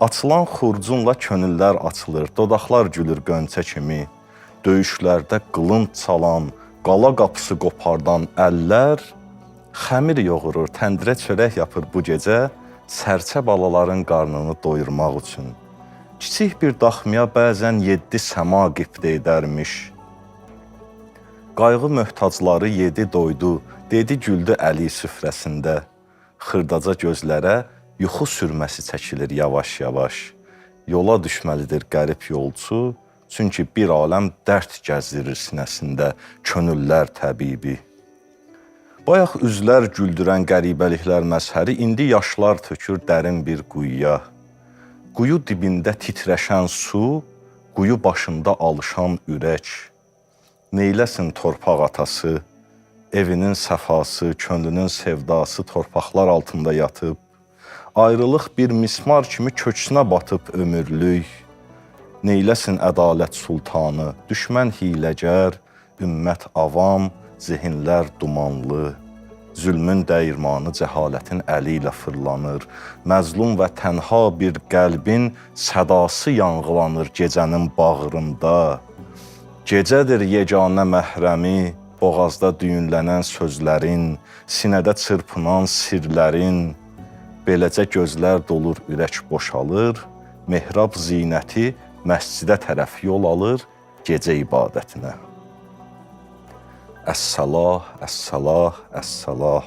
açılan xurcunla könüllər açılır, dodaqlar gülür qönçə kimi, döyüşlərdə qılınc çalan, qala qapısı qopardan əllər, xəmir yoğurur, təndirə çörək yapır bu gecə, sərçə balaların qarnını doyurmaq üçün. Kiçik bir daxmaya bəzən 7 səma qibdə edərmiş. Qayğı möhtacları yedi doydu, dedi güldü əli süfrəsində. Xırdaca gözlərə yuxu sürməsi çəkilir yavaş-yavaş. Yola düşməlidir qərib yolcu, çünki bir aləm dərd gəzdirir sinəsində, könüllər təbibi. Bayaq üzlər güldürən qəribəliklər məzhəri, indi yaşlar tökür dərin bir quyuya. Quyu dibində titrəşən su, quyu başında alışan ürək. Neyləsin torpaq atası, evinin səfası, könlünün sevdası torpaqlar altında yatıb. Ayrılıq bir mismar kimi köksünə batıb ömürlük. Neyləsin ədalət sultanı, düşmən hiləgər, ümmət avam, zehinlər dumanlı. Zülmün dəyirmanı cəhalətin əli ilə fırlanır. Məzlum və tənha bir qəlbin sədası yanğılanır gecənin bağrında. Gecədir yeganə məhrəmi, boğazda düyünlənən sözlərin, sinədə çırpınan sirlərin. Beləcə gözlər dolur, ürək boşalır, mehrab zinəti məscidə tərəf yol alır gecə ibadətinə. Əs-salah, əs-salah, əs-salah.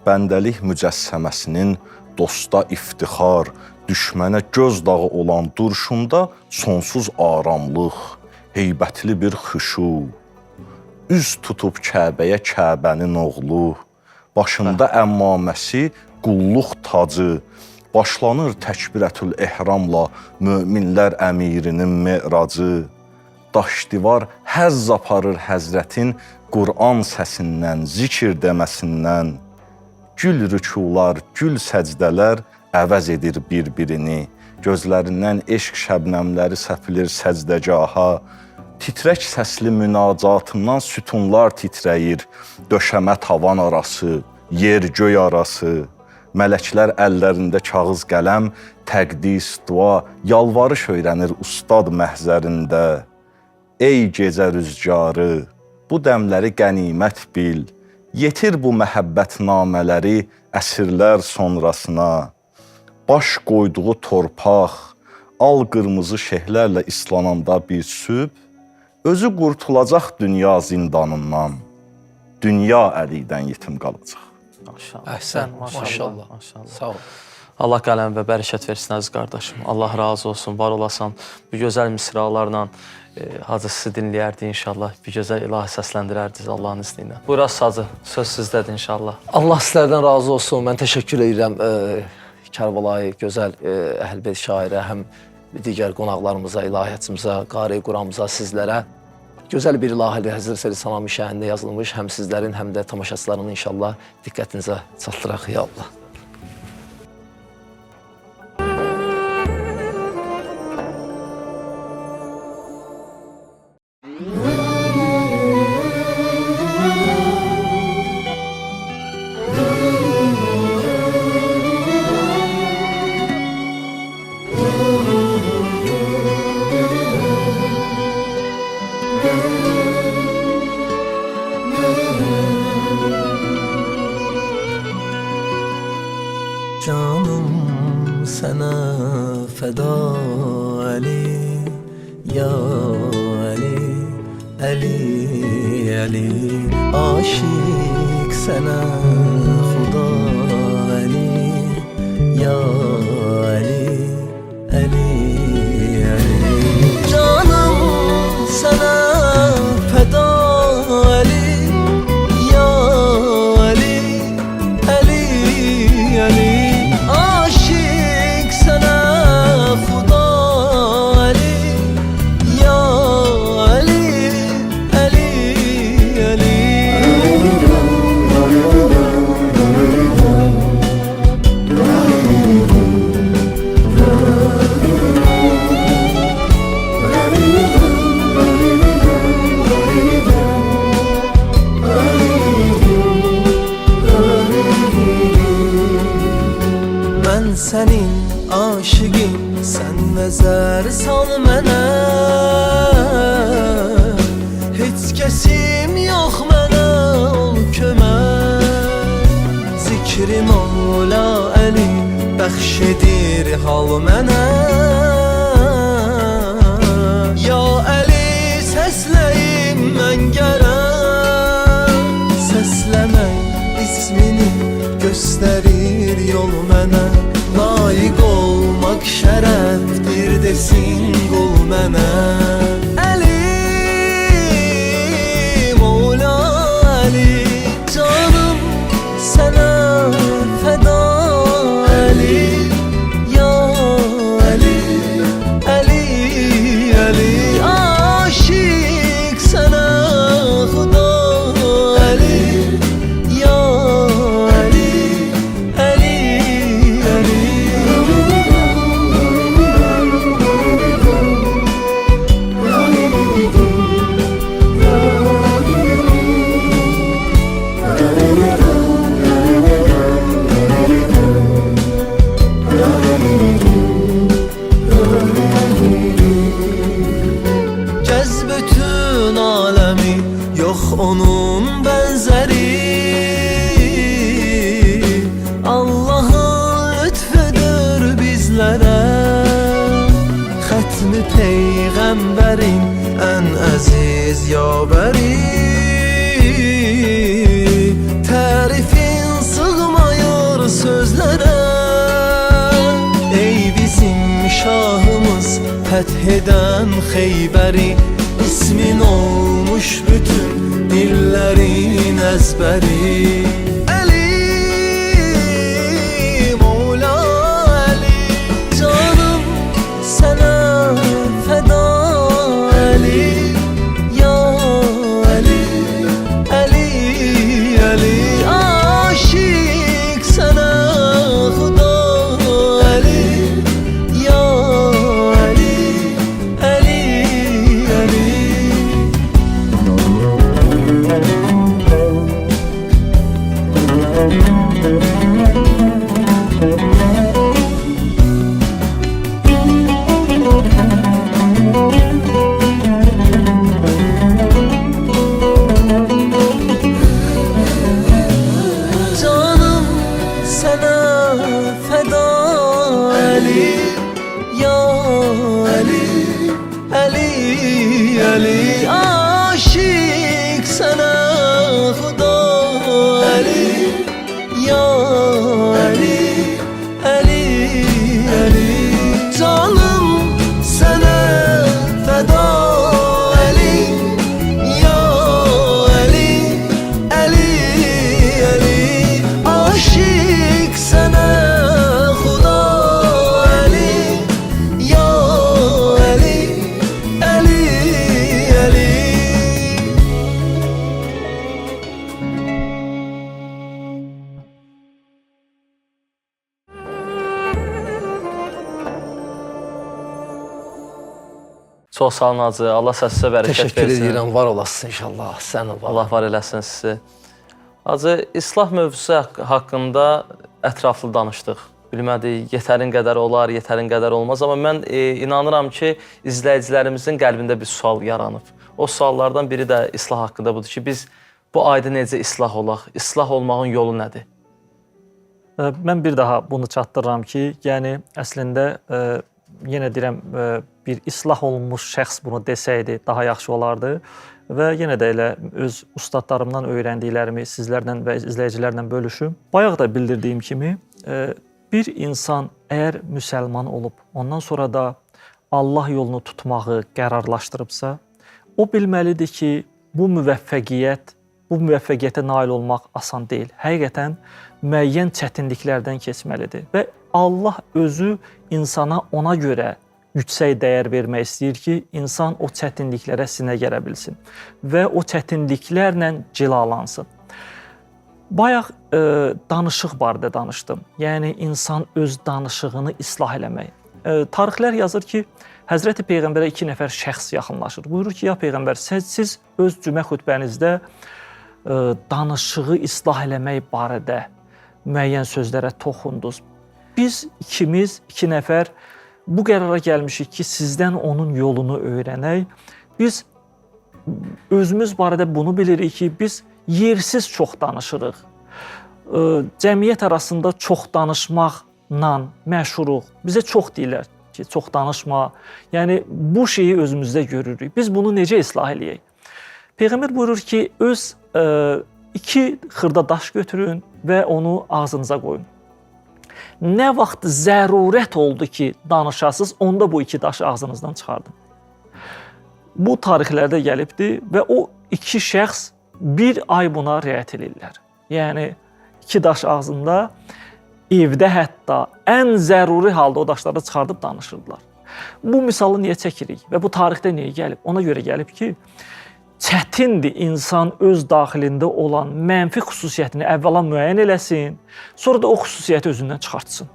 Bəndəlik mücəssəməsinin dosta iftixar, düşmənə göz dağı olan duruşunda sonsuz aramlıq, heybətli bir xüşu. Üz tutub Kəbəyə Kəbənin oğlu, başında əmmaməsi, qulluq tacı. Başlanır təkbirətül ehramla möminlər əmirinin me'racı. Daş divar həzz aparır həzrətin Qur'an səsindən, zikir deməsindən. Gül rükular, gül səcdələr əvəz edir bir-birini. Gözlərindən eşq şəbnəmləri səpilir səcdəgaha. Titrək səsli münacatımdan sütunlar titrəyir, döşəmə tavan arası, yer göy arası. Mələklər əllərində kağız qələm, təqdis, dua, yalvarış öyrənir ustad məhzərində. Ey gecə rüzgarı, bu dəmləri qənimət bil, yetir bu məhəbbət namələri əsrlər sonrasına. Baş qoyduğu torpaq, al qırmızı şehlərlə islananda bir sübh, özü qurtulacaq dünya zindanından, dünya əlidən yetim qalacaq. Maşallah. Əhsən, maşallah. Sağ ol. Allah qələm və bərəkət versin əziz qardaşım. Allah razı olsun, var olasan. Bu gözəl misralarla Hacı sizi dinləyərdi inşallah. Bir gözəl ilahi səsləndirərdiniz Allahın izni ilə. Buyur Hacı, söz sizdədir inşallah. Allah sizlərdən razı olsun. Mən təşəkkür edirəm Kərbəlayı gözəl Əhlibeyt şairə, həm digər qonaqlarımıza, ilahiyyatçımıza, qari quramıza, sizlərə. Gözəl bir ilahi Həzrət Səli Salamı şəhərində yazılmış, həm sizlərin, həm də tamaşaçıların inşallah diqqətinizə çatdıraq, ya Allah. Canım sana feda Ali, ya Ali, Ali, Ali. Aşık sana Huda Ali, ya Ali, Ali, Ali. Canım sana feda Ali, ya Ali, Ali, Ali. Sənin aşıqım, sən nəzər sal mənə. Heç kəsim yox mənə, ol kömək. Zikrim ola Əli, bəxş edir hal mənə. Ya Əli, səsləyim mən gərəm. Səsləmək ismini göstərir yol mənə. Layiq olmaq şərəfdir desin qul mənə. Əli, Mevla Əli, canım sənə fəda Əli, ya Əli, Əli, Əli. Aşiq sənə Xuda Əli, ya Əli, Əli. Onun benzeri Allah'ın lütfüdür bizlere. Xətmi Peyğəmbərin ən əziz yavəri. Tərifin sığmayır sözlərə. Ey bizim şahımız, fəth edən Xeybəri. İsmin olmuş bütün dillerin ezberi. Əli, Mevla Əli, canım sənə fəda Əli, ya Əli, Əli, Əli. Aşiq sənə Xuda Əli, ya Əli, Əli, Əli. Canım sana feda Ali, ya Ali, Ali, Ali. Aşık sana Huda Ali, ya Ali, Ali, Ali. Canım sana feda Ali, ya Ali, Ali, Ali. Aşık sana Huda Ali, ya Ali, Ali, Ali. Çox sağ olun Hacı. Allah səsinizə bərəkət Təşəkkür versin. edirəm, var olasın inşallah. Sən var. Allah var eləsin sizi. Hacı, islah mövzusu haqqında ətraflı danışdıq. Bilmədik, yetərin qədər olar, yetərin qədər olmaz. Amma mən inanıram ki, izləyicilərimizin qəlbində bir sual yaranıb. O suallardan biri də islah haqqında budur ki, biz bu ayda necə islah olaq? İslah olmağın yolu nədir? Mən bir daha bunu çatdırıram ki, yəni əslində yenə deyirəm, bir islah olunmuş şəxs bunu desəydi daha yaxşı olardı və yenə də elə öz ustadlarımdan öyrəndiklərimi sizlərlə və izləyicilərlə bölüşüm. Bayaq da bildirdiyim kimi, bir insan əgər müsəlman olub, ondan sonra da Allah yolunu tutmağı qərarlaşdırıbsa, o bilməlidir ki, bu müvəffəqiyyətə nail olmaq asan deyil. Həqiqətən müəyyən çətinliklərdən keçməlidir və Allah özü insana ona görə yüksək dəyər vermək istəyir ki, insan o çətinliklərə sinə gələ bilsin və o çətinliklərlə cilalansın. Bayaq danışıq barədə danışdım. Yəni, insan öz danışığını islah eləmək. Tarixlər yazır ki, Həzrəti Peyğəmbərə 2 nəfər şəxs yaxınlaşır. Buyurur ki, ya Peyğəmbər, siz öz cümə xütbənizdə danışığı islah eləmək barədə müəyyən sözlərə toxundunuz. Biz ikimiz, 2 nəfər bu qərara gəlmişik ki, sizdən onun yolunu öyrənək. Biz özümüz barədə bunu bilirik ki, biz yersiz çox danışırıq. Cəmiyyət arasında çox danışmaqla məşhuruq. Bizə çox deyirlər ki, çox danışma. Yəni, bu şeyi özümüzdə görürük. Biz bunu necə islah eləyək? Peyğəmbər buyurur ki, öz 2 xırda daş götürün və onu ağzınıza qoyun. Nə vaxt zərurət oldu ki, danışasınız, onda bu 2 daşı ağzınızdan çıxardın. Bu tarixlərdə gəlibdir və o 2 şəxs 1 ay buna riayət edirlər. Yəni, 2 daş ağzında, evdə hətta ən zəruri halda o daşları çıxardıb danışırdılar. Bu misalı niyə çəkirik və bu tarixdə niyə gəlib? Ona görə gəlib ki, çətindir insan öz daxilində olan mənfi xüsusiyyətini əvvəla müəyyən eləsin, sonra da o xüsusiyyəti özündən çıxartsın.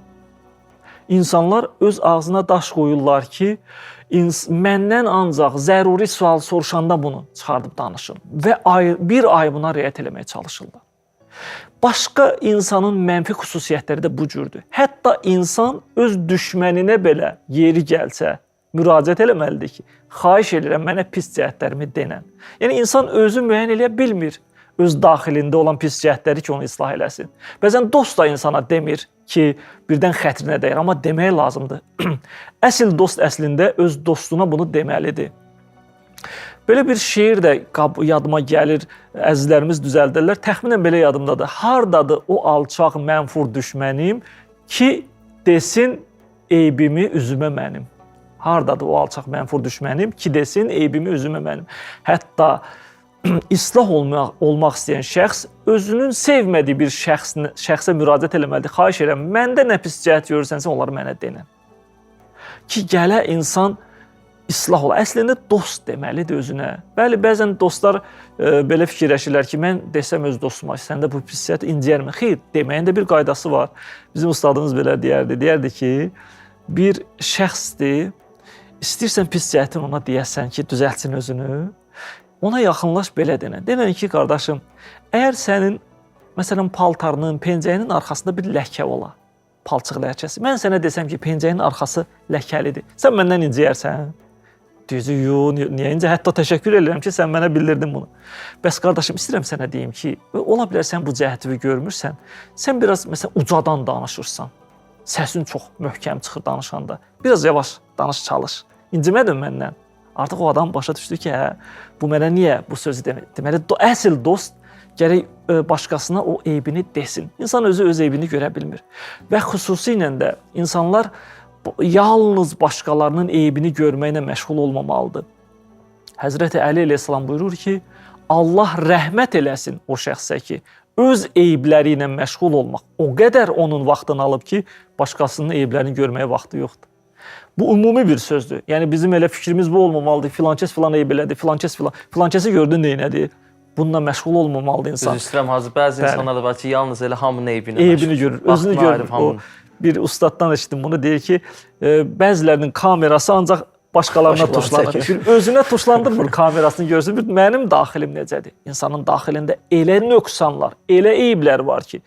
İnsanlar öz ağzına daş qoyurlar ki, məndən ancaq zəruri sual soruşanda bunu çıxardıb danışın və 1 ay buna riayət eləməyə çalışırlar. Başqa insanın mənfi xüsusiyyətləri də bu cürdür. Hətta insan öz düşməninə belə yeri gəlsə, müraciət eləməlidir ki, xahiş edirəm, mənə pis cəhətlərimi denən. Yəni, insan özü müəyyən eləyə bilmir öz daxilində olan pis cəhətləri ki, onu islah eləsin. Bəzən dost da insana demir ki, birdən xətrinə dəyir, amma demək lazımdır. Əsl dost əslində öz dostuna bunu deməlidir. Belə bir şeir də yadıma gəlir, əzizlərimiz düzəldirlər. Təxminən belə yadımdadır. Hardadır o alçaq mənfur düşmənim ki, desin eybimi üzümə mənim. Hardadır o alçaq mənfur düşmənim ki, desin eybimi üzümə mənim. Hətta islah olmaq istəyən şəxs özünün sevmədiyi bir şəxsə müraciət eləməlidir. Xahiş edirəm, məndə nə pis cəhət görürsənsə onları mənə denən. Ki, gələ insan islah ola. Əslində dost deməlidir özünə. Bəli, bəzən dostlar belə fikirləşirlər ki, mən desəm öz dostuma, səndə bu pisiyyət inciyərmi? Xeyr, deməyin də bir qaydası var. Bizim ustadımız belə deyərdi. Deyərdi ki, bir şəxsdir, istəyirsən pis cəhətini ona deyəsən ki, düzəltsin özünü, ona yaxınlaş belə denən. Denən ki, qardaşım, əgər sənin, məsələn, paltarının, pencəyinin arxasında bir ləkə ola, palçıq ləkəsi, mən sənə desəm ki, pencəyin arxası ləkəlidir, sən məndən inciyərsən? Deyəcək, yox, niyəyincə? Hətta təşəkkür edirəm ki, sən mənə bildirdin bunu. Bəs qardaşım, istəyirəm sənə deyim ki, ola bilər sən bu cəhəti görmürsən, sən biraz məsələn ucadan danışırsan, səsin çox möhkəm çıxır danışanda, biraz yavaş danış, çalış. İncimədin məndən. Artıq o adam başa düşdü ki, hə, bu mənə niyə bu sözü demir? Deməli, əsl dost gərək başqasına o eybini desin. İnsan özü öz eybini görə bilmir. Və xüsusilə də insanlar yalnız başqalarının eybini görməklə məşğul olmamalıdır. Həzrəti Əli əleyhissalam buyurur ki, Allah rəhmət eləsin o şəxsə ki, öz eybləri ilə məşğul olmaq o qədər onun vaxtını alıb ki, başqasının eyblərini görməyə vaxtı yoxdur. Bu ümumi bir sözdür. Yəni bizim elə fikrimiz bu olmamalıdır. Filankəs filan eyb elədi, filankəs filan. Filankəsi gördün neynədi? Bununla məşğul olmamalıdır insan. Düz istəyirəm, Hacı, bəzi insanlar da var ki, yalnız elə hamının eybini görür, özünü görür. O, bir ustaddan eşitdim bunu, deyir ki, bəzilərinin kamerası ancaq başqalarına tuşlanır. Bir özünə tuşlandırmır kamerasını görsün. Bir mənim daxilim necədir? İnsanın daxilində elə nöqsanlar, elə eyblər var ki,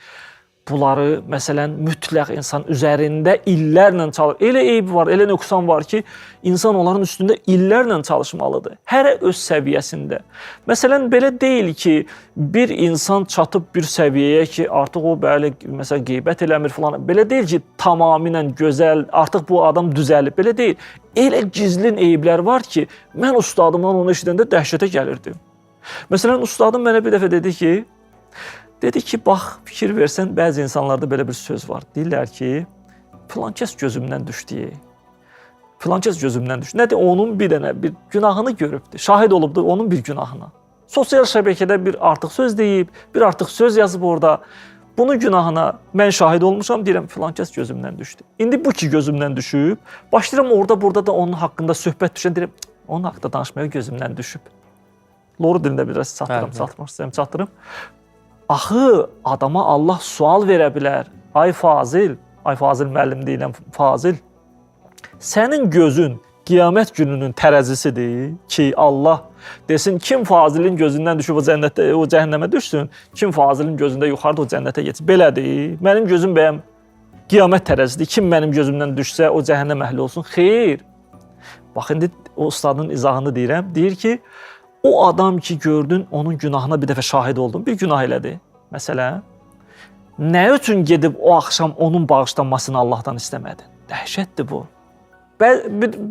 bunları məsələn mütləq insan üzərində illərlə çalışır. Elə eyb var, elə nöqsan var ki, insan onların üstündə illərlə çalışmalıdır. Hər öz səviyyəsində. Məsələn belə deyil ki, bir insan çatıb bir səviyyəyə ki, artıq o bəli məsələn qeybət eləmir falan. Belə deyil ki, tamamilə gözəl, artıq bu adam düzəlib. Belə deyil. Elə gizlin eyblər var ki, mən ustadımdan onu eşidəndə dəhşətə gəlirdim. Məsələn, ustadım mənə bir dəfə dedi ki, bax, fikir versən, bəzi insanlarda belə bir söz var. Deyirlər ki, filankəs gözümdən düşdü. Filankəs gözümdən düşdü. Nədir? Onun bir dənə bir günahını görübdür. Şahid olubdur onun bir günahına. Sosial şəbəkədə bir artıq söz deyib, bir artıq söz yazıb orada. Bunun günahına mən şahid olmuşam, deyirəm, filankəs gözümdən düşdü. İndi bu ki gözümdən düşüb, başlayıram orada, burada da onun haqqında söhbət düşən, deyirəm, onun haqqında danışmaya gözümdən düşüb. Loru dilində biraz çatdırım. Axı, adama Allah sual verə bilər. Ay Fazil müəllim deyiləm, Fazil. Sənin gözün qiyamət gününün tərəzisidir ki, Allah desin, kim Fazilin gözündən düşüb o cəhənnəmə düşsün, kim Fazilin gözündə yuxarıda o cənnətə getsin. Belədir, mənim gözüm bəyəm qiyamət tərəzidir. Kim mənim gözümdən düşsə, o cəhənnəm əhli olsun. Xeyr. Bax, indi o ustadın izahını deyirəm. Deyir ki, o adam ki, gördün, onun günahına bir dəfə şahid oldun, bir günah elədi. Məsələn, nə üçün gedib o axşam onun bağışlanmasını Allahdan istəmədin? Dəhşətdir bu.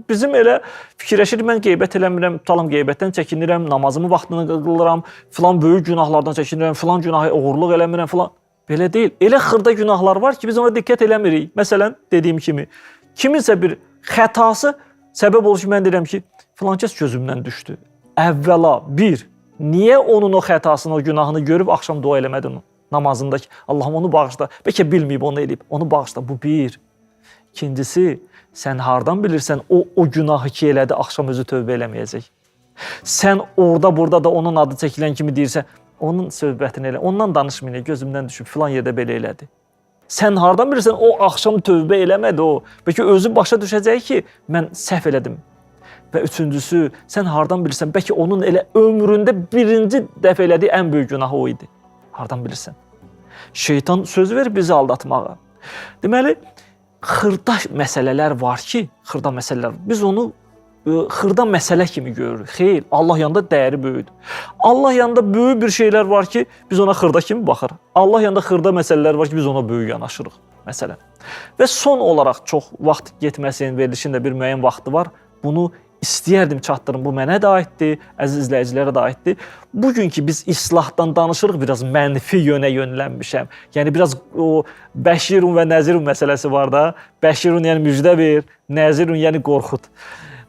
Bizim elə fikirləşirik, mən qeybət eləmirəm, tutalım qeybətdən çəkinirəm, namazımı vaxtını qılıram, filan böyük günahlardan çəkinirəm, filan günahı oğurluq eləmirəm, filan. Belə deyil. Elə xırda günahlar var ki, biz ona diqqət eləmirik. Məsələn, dediyim kimi, kiminsə bir xətası səbəb olur ki, mən deyirəm ki, filankəs gözümdən düşdü. Əvvəla, niyə onun o xətasını, o günahını görüb axşam dua eləmədin namazındakı? Allahım onu bağışla. Bəlkə bilməyib, onu eləyib. Onu bağışla. Bu bir. İkincisi, sən hardan bilirsən o günahı ki elədi, axşam özü tövbə eləməyəcək. Sən burada da onun adı çəkilən kimi deyirsən, onun söhbətini elə, ondan danışmayın, gözümdən düşüb, filan yerdə belə elədi. Sən hardan bilirsən o axşam tövbə eləmədi o. Bəlkə özü başa düşəcək ki, mən səhv elədim. Və üçüncüsü, sən hardan bilirsən, bəlkə onun elə ömründə birinci dəfə elədiyi ən böyük günahı o idi. Hardan bilirsən? Şeytan söz verir bizi aldatmağa. Deməli, xırda məsələlər var ki, biz onu xırda məsələ kimi görürük. Xeyr, Allah yanında dəyəri böyüdür. Allah yanında böyük bir şeylər var ki, biz ona xırda kimi baxırıq. Allah yanında xırda məsələlər var ki, biz ona böyük yanaşırıq, məsələn. Və son olaraq çox vaxt getməsinin, verilişin də bir müəyyən vaxtı var. Bunu istəyərdim çatdırım, bu mənə də aiddir, əziz izləyicilərə də aiddir. Bugün ki, biz islahdan danışırıq, biraz mənfi yönə yönlənmişəm. Yəni, biraz o Bəşirun və Nəzirun məsələsi var da. Bəşirun yəni müjdə ver, Nəzirun yəni qorxut.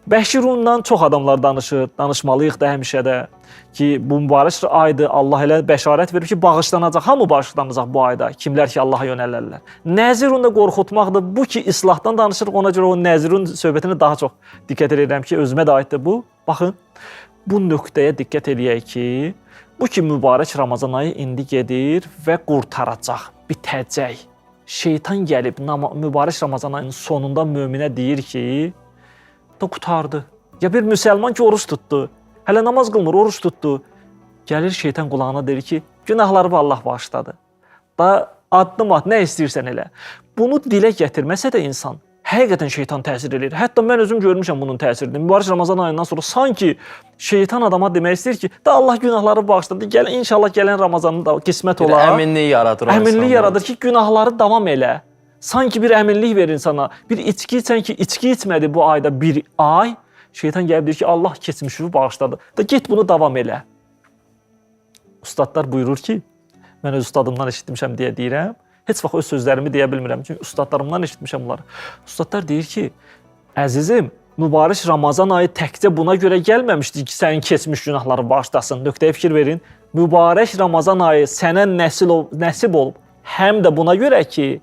Bəşirundan çox adamlar danışır, danışmalıyıq da həmişə də ki, bu mübarək aydır, Allah elə bəşarət verir ki, bağışlanacaq, hamı bağışlanacaq bu ayda, kimlər ki, Allaha yönələrlər. Nəzirun da qorxutmaqdır, bu ki, islahdan danışırıq, ona görə o Nəzirun söhbətinə daha çox diqqət edirəm ki, özümə də aiddir bu. Baxın, bu nöqtəyə diqqət eləyək ki, bu ki, mübarək Ramazan ayı indi gedir və qurtaracaq, bitəcək. Şeytan gəlib, mübarək Ramazan ayının sonunda möminə deyir ki, da qutardı. Ya bir müsəlman ki, oruç tutdu. Hələ namaz qılmır, oruç tutdu. Gəlir şeytan qulağına deyir ki, günahlarımı Allah bağışladı. Da addım at, nə istəyirsən elə. Bunu dilə gətirməsə də insan, həqiqətən şeytan təsir edir. Hətta mən özüm görmüşəm bunun təsirini. Mübarək Ramazan ayından sonra sanki şeytan adama demək istəyir ki, da Allah günahları bağışladı. Gəl inşallah gələn Ramazanda da qismət Bir olar. əminlik yaradır. o Əminlik insanda. yaradır ki, günahları davam elə. Sanki bir əminlik verir insana. Bir içki içən ki, içki içmədi bu ayda bir ay. Şeytan gəlib deyir ki, Allah keçmişini bağışladı. Da get bunu davam elə. Ustadlar buyurur ki, mən öz ustadımdan eşitmişəm deyə deyirəm. Heç vaxt öz sözlərimi deyə bilmirəm. Çünki ustadlarımdan eşitmişəm bunları. Ustadlar deyir ki, əzizim, mübarək Ramazan ayı təkcə buna görə gəlməmişdi ki, sənin keçmiş günahları bağışlasın. Nöqtəyə fikir verin. Mübarək Ramazan ayı sənə nəsib olub. Həm də buna görə ki,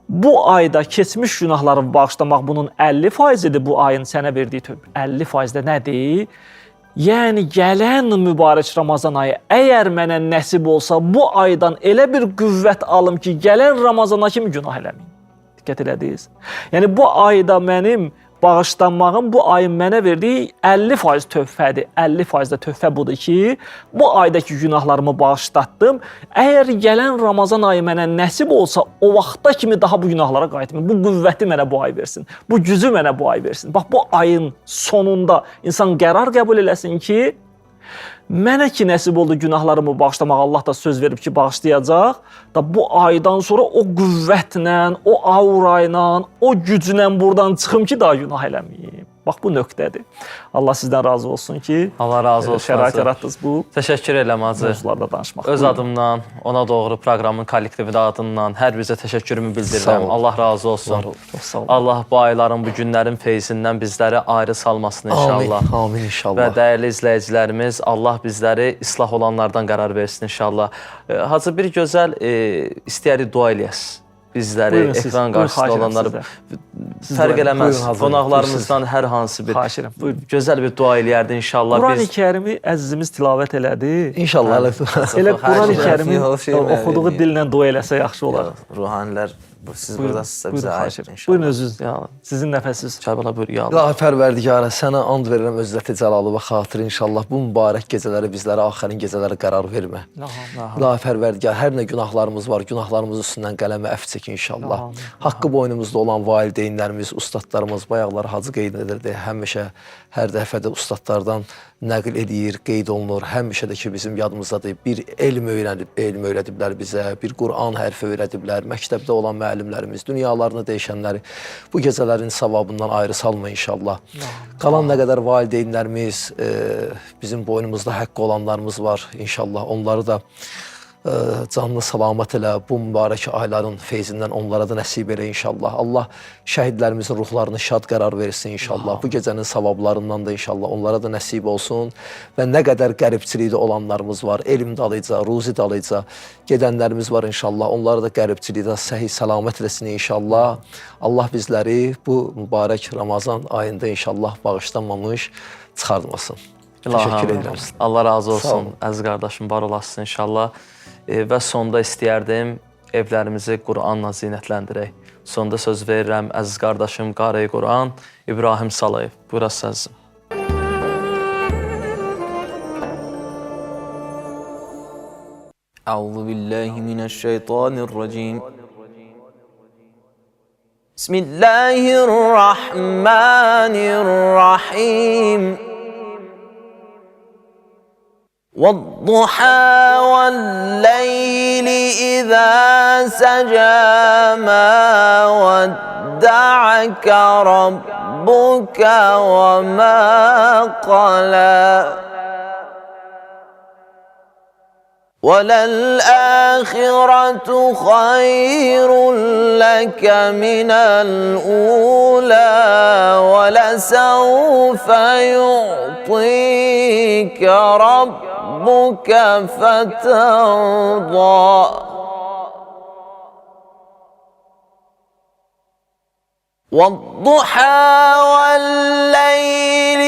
bu ayda keçmiş günahları bağışlamaq bunun 50%-dir bu ayın sənə verdiyi tövbə. 50% nədir? Yəni gələn mübarək Ramazan ayı əgər mənə nəsib olsa bu aydan elə bir qüvvət alım ki, gələn Ramazana kimi günah eləməyim. Diqqət elədiniz? Yəni bu ayda mənim bağışlanmağım bu ayın mənə verdiyi 50% töhfədir. 50% də töhfə budur ki, bu aydakı günahlarımı bağışlatdım. Əgər gələn Ramazan ayı mənə nəsib olsa, o vaxta kimi daha bu günahlara qayıtmayım. Bu qüvvəti mənə bu ay versin. Bu gücü mənə bu ay versin. Bax, bu ayın sonunda insan qərar qəbul eləsin ki, mənə ki nəsib oldu günahlarımı bağışlamaq, Allah da söz verib ki, bağışlayacaq. Da bu aydan sonra o qüvvətlə, o aura ilə, o güclə buradan çıxım ki, daha günah eləməyim. Bax, bu nöqtədir. Allah sizdən razı olsun ki, Allah razı olsun. şərait Hacı. yaratdınız bu Təşəkkür eləm Hacı. mövzularda danışmaq. Öz adımdan, Ona Doğru proqramın kollektivi adından hər birinizə təşəkkürümü Sağ bildirirəm. olun. Allah razı olsun. Çox sağ olun. Allah bu ayların, bu günlərin feyzindən bizləri ayrı salmasın inşallah. Amin, amin Və inşallah. dəyərli izləyicilərimiz, Allah bizləri islah olanlardan qərar versin inşallah. Hacı, bir gözəl istəyərik dua eləyəsiz. Bizləri, Buyurun siz, ekran buyurun, qarşısında xahiş edirəm olanları sizdən. fərq eləməz. Buyurun, Hacı. Qonaqlarımızdan hər hansı bir Xahiş edirəm, buyurun. gözəl bir dua eləyərdi inşallah. Qurani Biz Kərimi əzizimiz tilavət elədi. İnşallah. Elə Xahiş Qurani edirəm, Kərimi yox, şey oxuduğu verməyim. dillə dua eləsə yaxşı olar. Ruhanilər, siz Buyurun, buradasınızsa buyurun, bizə xahiş aid edirəm. inşallah. Buyurun özünüz, ya sizin nəfəsiz. Kərbəla buyur ya Allah. İlahi Pərverdigara, sənə and verirəm özləti cəlalı və xatır inşallah. Bu mübarək gecələri bizlərə axərin gecələri qərar vermə. İlahi Pərverdigar, hər nə günahlarımız var, günahlarımız üstündən qələmə əfv çək inşallah. Haqqı boynumuzda olan valideynlərimiz, ustadlarımız, bayaqlar Hacı qeyd edirdi. Həmişə, hər dəfədə ustadlardan nəql edir, qeyd olunur. Həmişə də ki, bizim yadımızdadır. Bir elm öyrədiblər bizə, bir Qur'an hərfi öyrədiblər. Məktəbdə olan müəllimlərimiz, dünyalarını dəyişənləri bu gecələrin savabından ayrı salma inşallah. Qalan nə qədər valideynlərimiz, bizim boynumuzda haqq olanlarımız var inşallah. Onları da canlı salamat elə, bu mübarək ayların feyzindən onlara da nəsib elə inşallah. Allah şəhidlərimizin ruhlarını şad qərar versin inşallah. Bu gecənin savablarından da inşallah onlara da nəsib olsun. Və nə qədər qəribçilikdə olanlarımız var, elm dalıca, ruzi dalıca gedənlərimiz var inşallah. Onları da qəribçilikdə səhih salamat eləsin inşallah. Allah bizləri bu mübarək Ramazan ayında inşallah bağışlanmamış çıxartmasın. Təşəkkür edirəm. Allah razı olsun. olun. Əziz qardaşım, var olasın inşallah. Və sonda istəyərdim evlərimizi Qur'anla zinətləndirək. Sonda söz verirəm əziz qardaşım Qari Quran İbrahim Salayev. Buyuraq səzim. Euzu billahi mineşşeytanirracim. Bismillahirrahmanirrahim. والضحى والليل إذا سجى ما ودعك ربك وما قلى وللآخرة خير لك من الأولى ولسوف يعطيك ربك فترضى والضحى والليل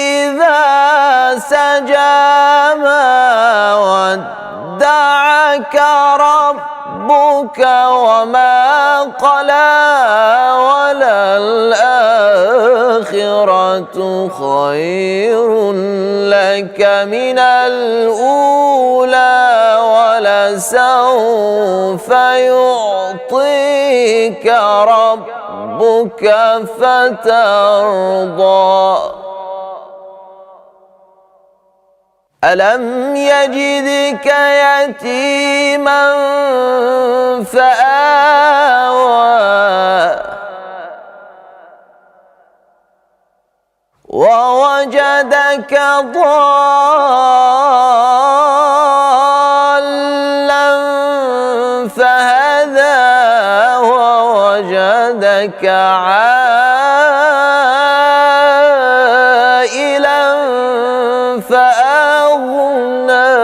إذا سجى ما ودعك ربك وما قلى وللآخرة خير لك من الأولى ولسوف يعطيك ربك ربك فترضى ألم يجدك يتيما فآوى ووجدك ضالا فهدى ووجدك عائلا فأغنى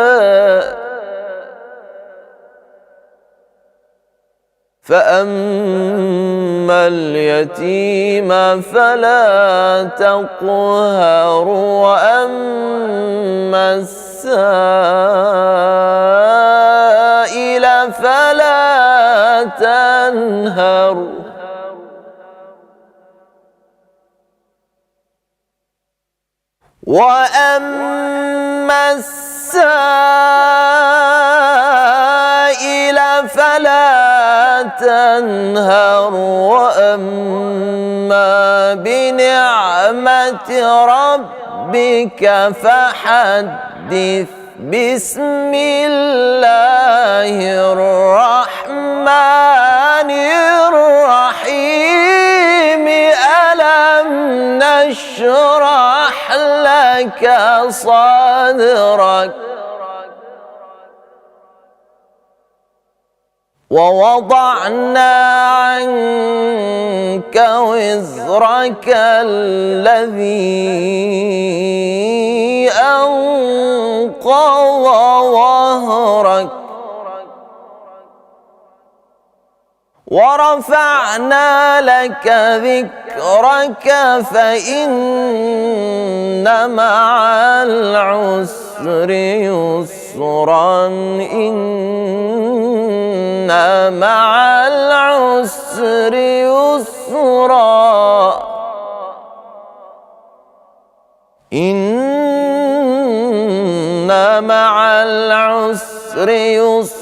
فأما اليتيم فلا تقهر وأما السائل فلا تنهر وأما السائل فلا تنهر وأما بنعمة ربك فحدث بسم الله الرحمن الرحيم ألم نشرح لك صدرك ووضعنا عنك وزرك الذي أنقض ظهرك ورفعنا لك ذكرك فإن مع العسر يسرا إن مع العسر يسرا إن مع العسر يسرا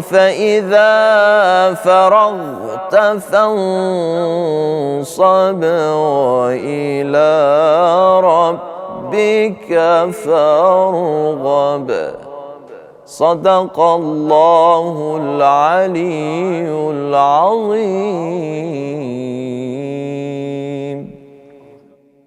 فإذا فرغت فانصب وإلى ربك فارغب صدق الله العلي العظيم.